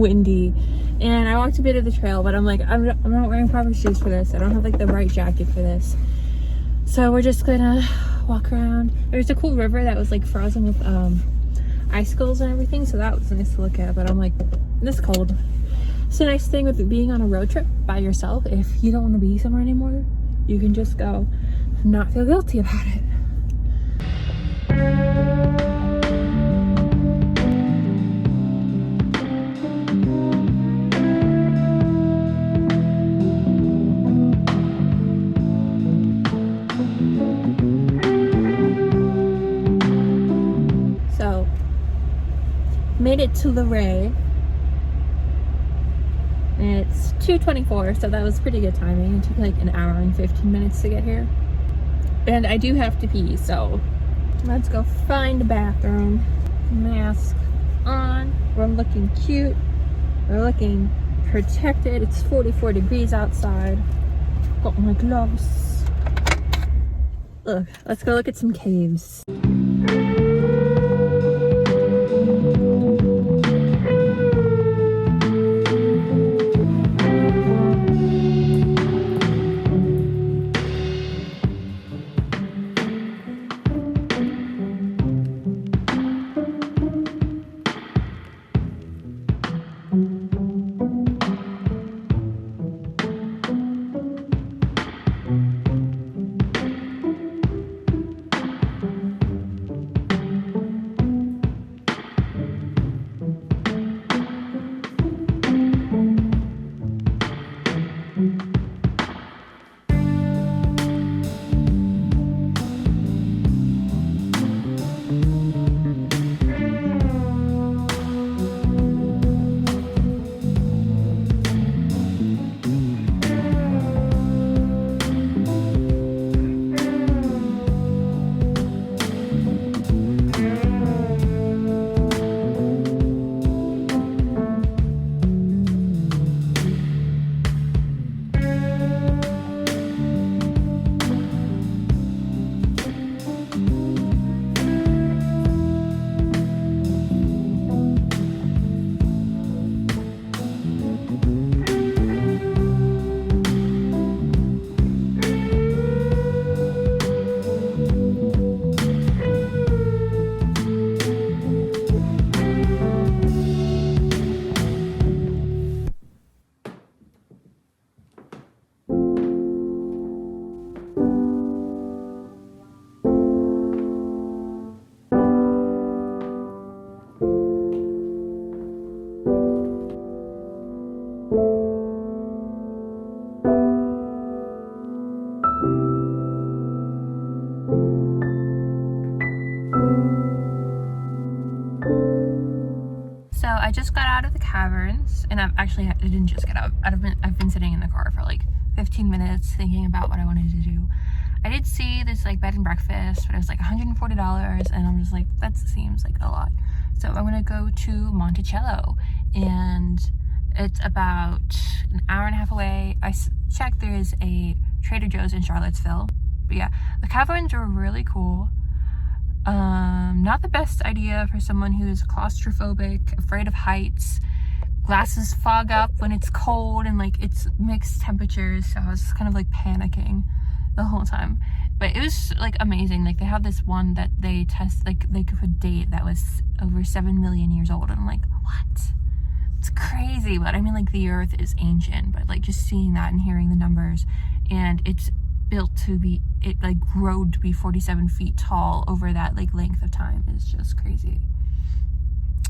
S1: windy. And I walked a bit of the trail, but I'm like, I'm not wearing proper shoes for this. I don't have like the right jacket for this. So we're just gonna walk around. There's a cool river that was like frozen with icicles and everything, so that was nice to look at. But I'm like, this cold. It's a nice thing with being on a road trip by yourself. If you don't want to be somewhere anymore, you can just go and not feel guilty about it. So, made it to Luray. And it's 2:24, so that was pretty good timing. It took like an hour and 15 minutes to get here. And I do have to pee, so let's go find a bathroom. Mask on. We're looking cute. We're looking protected. It's 44 degrees outside. Got my gloves. Look, let's go look at some caves. So I just got out of the caverns, and I didn't just get out. I've been sitting in the car for like 15 minutes thinking about what I wanted to do. I did see this like bed and breakfast, but it was like $140, and I'm just like, that seems like a lot. So I'm gonna go to Monticello, and it's about an hour and a half away. I checked, there is a Trader Joe's in Charlottesville. But yeah, the caverns are really cool. Not the best idea for someone who is claustrophobic, afraid of heights. Glasses fog up when it's cold, and like it's mixed temperatures, so I was kind of like panicking the whole time. But it was like amazing. Like they have this one that they test, like they could date that was over 7 million years old, and I'm like, what? It's crazy. But I mean, like the earth is ancient, but like just seeing that and hearing the numbers, and it's built to be, it like growed to be 47 feet tall over that like length of time is just crazy.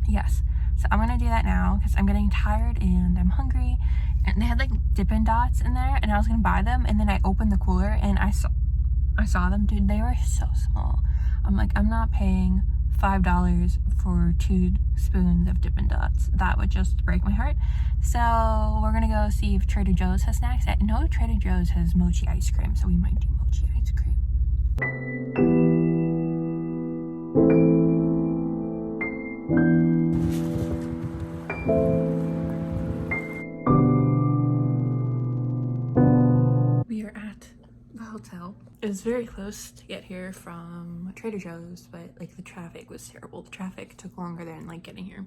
S1: Yes, so I'm gonna do that now because I'm getting tired and I'm hungry. And they had like Dippin' Dots in there, and I was gonna buy them, and then I opened the cooler and I saw them, dude. They were so small. I'm like, I'm not paying $5 for 2 spoons of Dippin' Dots. That would just break my heart. So we're gonna go see if Trader Joe's has snacks. I know Trader Joe's has mochi ice cream, so we might do mochi ice cream. We are at the hotel. It was very close to get here from Trader Joe's, but like the traffic was terrible. The traffic took longer than like getting here.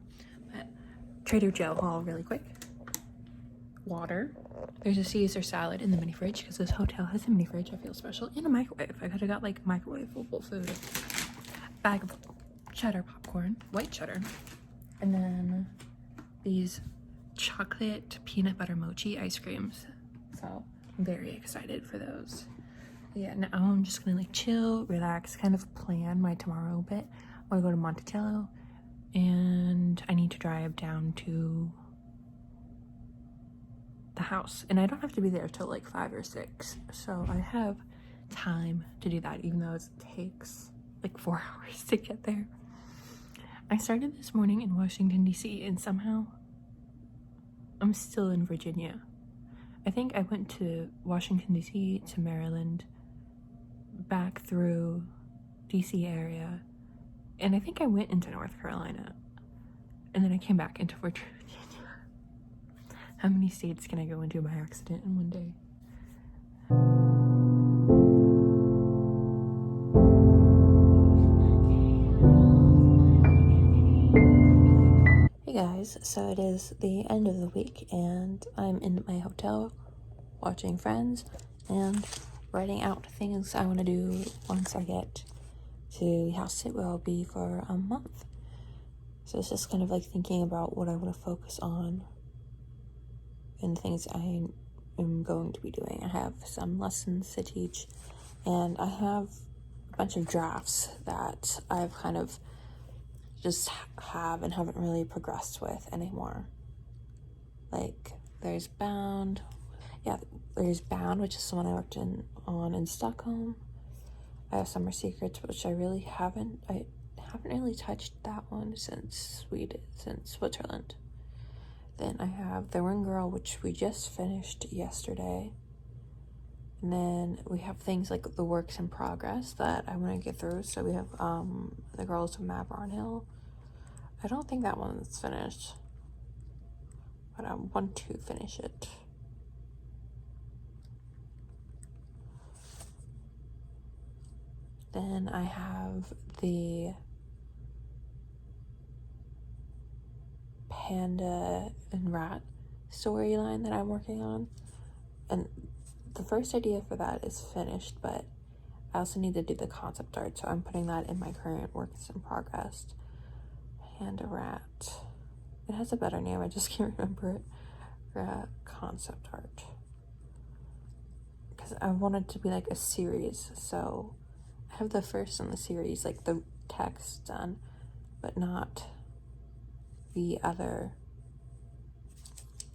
S1: But Trader Joe haul really quick. Water. There's a Caesar salad in the mini fridge because this hotel has a mini fridge. I feel special. And a microwave. I could have got like microwavable food. Bag of cheddar popcorn, white cheddar. And then these chocolate peanut butter mochi ice creams. So I'm very excited for those. Yeah, now I'm just gonna like chill, relax, kind of plan my tomorrow a bit. I wanna go to Monticello and I need to drive down to the house. And I don't have to be there till like 5 or 6. So I have time to do that, even though it takes like 4 hours to get there. I started this morning in Washington, D.C. and somehow I'm still in Virginia. I think I went to Washington, D.C. to Maryland, back through DC area, and I think I went into North Carolina, and then I came back into Virginia. How many states can I go into by accident in one day? Hey guys, so it is the end of the week and I'm in my hotel watching Friends and writing out things I want to do once I get to the house where I'll be for a month. So it's just kind of like thinking about what I want to focus on and things I am going to be doing. I have some lessons to teach and I have a bunch of drafts that I've kind of just have and haven't really progressed with anymore. Like there's Bound, which is the one I worked on in Stockholm. I have Summer Secrets, which I haven't really touched that one since Switzerland. Then I have The Ring Girl, which we just finished yesterday. And then we have things like the works in progress that I want to get through. So we have The Girls of Mab Barnhill. I don't think that one's finished, but I want to finish it. Then I have the Panda and Rat storyline that I'm working on. And the first idea for that is finished, but I also need to do the concept art, so I'm putting that in my current works in progress. Panda Rat. It has a better name, I just can't remember it. Rat concept art. Because I want it to be like a series, so I have the first in the series, like the text done, but not the other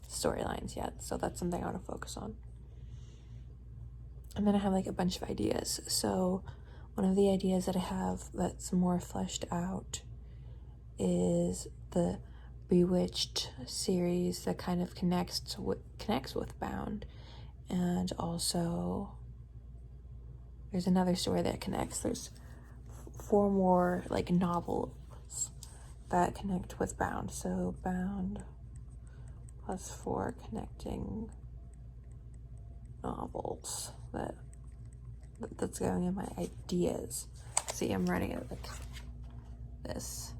S1: storylines yet. So that's something I want to focus on. And then I have like a bunch of ideas. So one of the ideas that I have that's more fleshed out is the Bewitched series that kind of connects with Bound, and also there's another story that connects. There's 4 more like novels that connect with Bound. So Bound plus 4 connecting novels that's going in my ideas. See, I'm writing it like this.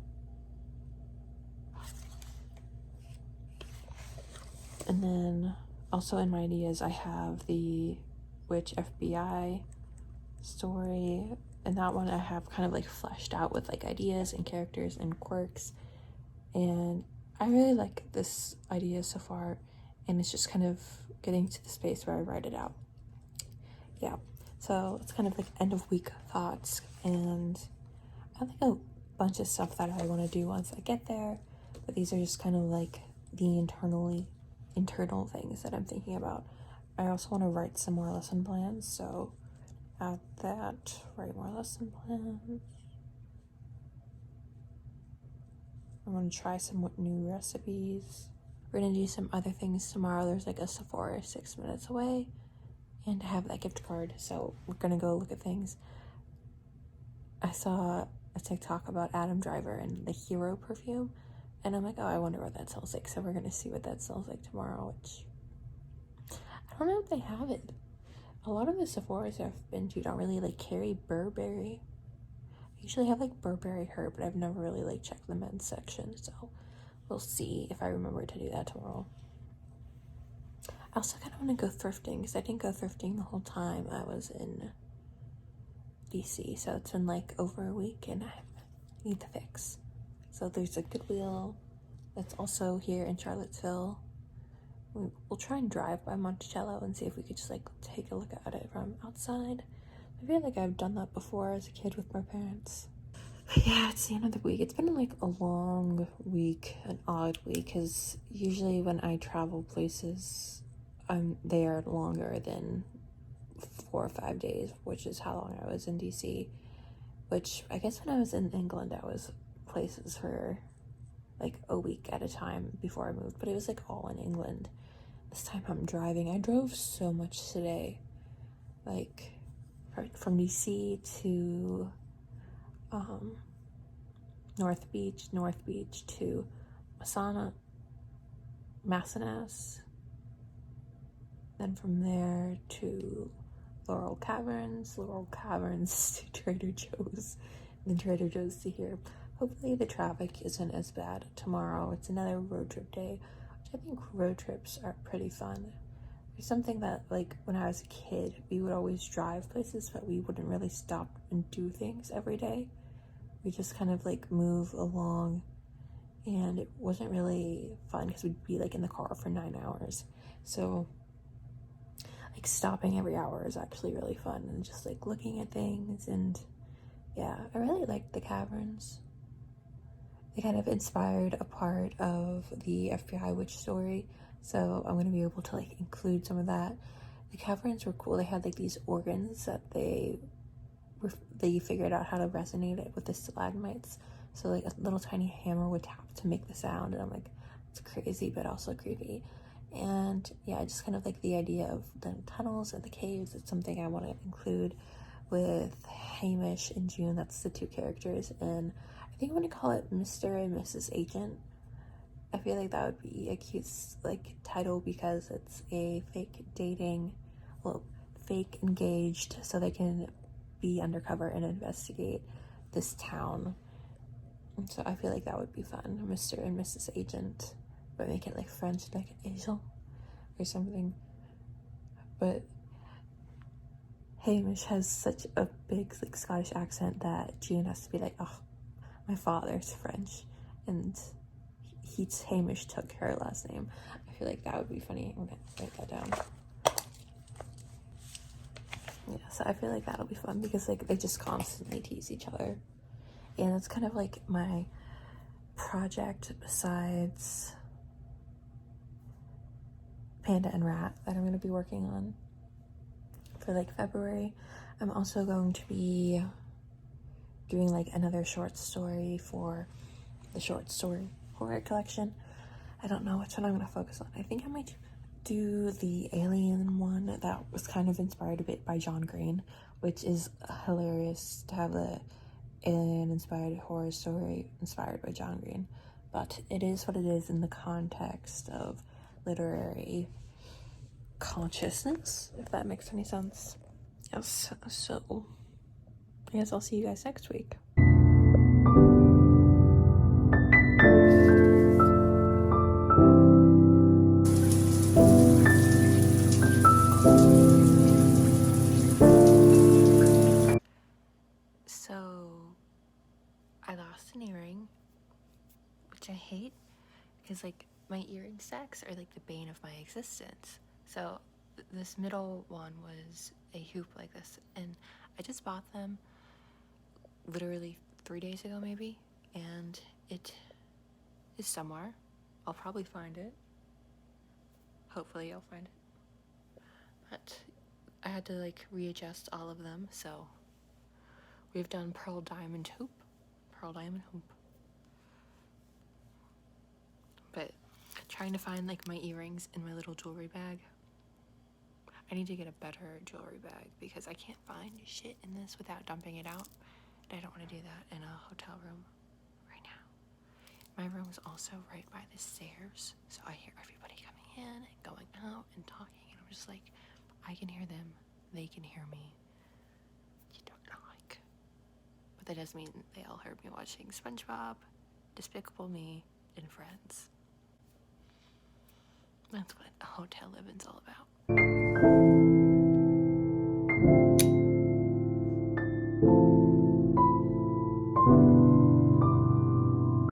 S1: And then also in my ideas I have the Witch FBI story, and that one I have kind of like fleshed out with like ideas and characters and quirks, and I really like this idea so far, and it's just kind of getting to the space where I write it out. Yeah, so it's kind of like end of week thoughts, and I have like a bunch of stuff that I want to do once I get there, but these are just kind of like the internal things that I'm thinking about. I also want to write some more lesson plans, so add that, write more lesson plans. I'm going to try some new recipes. We're going to do some other things tomorrow. There's like a Sephora 6 minutes away, and I have that gift card, so we're going to go look at things. I saw a TikTok about Adam Driver and the Hero perfume, and I'm like, oh, I wonder what that smells like. So we're going to see what that smells like tomorrow, which I don't know if they have it. A lot of the Sephoras I've been to don't really like carry Burberry. I usually have like Burberry Her, but I've never really like checked the men's section. So we'll see if I remember to do that tomorrow. I also kind of want to go thrifting because I didn't go thrifting the whole time I was in DC. So it's been like over a week and I need the fix. So there's a Goodwill that's also here in Charlottesville. We'll try and drive by Monticello and see if we could just like take a look at it from outside. I feel like I've done that before as a kid with my parents. But yeah, it's the end of the week. It's been like a long week, an odd week, because usually when I travel places, they are longer than 4 or 5 days, which is how long I was in DC. Which I guess when I was in England, I was places for like a week at a time before I moved, but it was like all in England. This time I'm driving. I drove so much today, like from DC to North Beach to Massanas, then from there to Laurel Caverns to Trader Joe's, and then Trader Joe's to here. Hopefully the traffic isn't as bad tomorrow. It's another road trip day, which I think road trips are pretty fun. There's something that, like, when I was a kid, we would always drive places, but we wouldn't really stop and do things every day. We just kind of like move along, and it wasn't really fun because we'd be like in the car for 9 hours. So like stopping every hour is actually really fun, and just like looking at things. And yeah, I really liked the caverns. They kind of inspired a part of the FBI witch story, so I'm going to be able to like include some of that. The caverns were cool. They had like these organs that they figured out how to resonate it with the stalagmites. So like a little tiny hammer would tap to make the sound, and I'm like, it's crazy but also creepy. And yeah, I just kind of like the idea of the tunnels and the caves. It's something I want to include with Hamish and June. That's the 2 characters, and I think I'm going to call it Mr. and Mrs. Agent. I feel like that would be a cute like title because it's a fake engaged, so they can be undercover and investigate this town. And so I feel like that would be fun, Mr. and Mrs. Agent, but make it like French, like Angel or something. But Hamish has such a big like Scottish accent that June has to be like, oh, my father's French, and Hamish took her last name. I feel like that would be funny. I'm gonna write that down. Yeah, so I feel like that'll be fun because like they just constantly tease each other, and it's kind of like my project besides Panda and Rat that I'm going to be working on for like February. I'm also going to be doing like another short story for the short story horror collection. I don't know which one I'm going to focus on. I think I might do the alien one that was kind of inspired a bit by John Green, which is hilarious to have the alien inspired horror story inspired by John Green, but it is what it is in the context of literary consciousness, if that makes any sense. Yes, so I guess I'll see you guys next week. So I lost an earring, which I hate because like my earring sacks are like the bane of my existence. So this middle one was a hoop like this, and I just bought them literally 3 days ago maybe, and it is somewhere. I'll probably find it. Hopefully I'll find it. But I had to like readjust all of them, so we've done pearl diamond hoop. But trying to find like my earrings in my little jewelry bag. I need to get a better jewelry bag because I can't find shit in this without dumping it out. And I don't want to do that in a hotel room right now. My room is also right by the stairs, so I hear everybody coming in and going out and talking, and I'm just like, I can hear them, they can hear me. You don't like. But that doesn't mean they all heard me watching SpongeBob, Despicable Me,
S2: and friends. That's what hotel living's all about.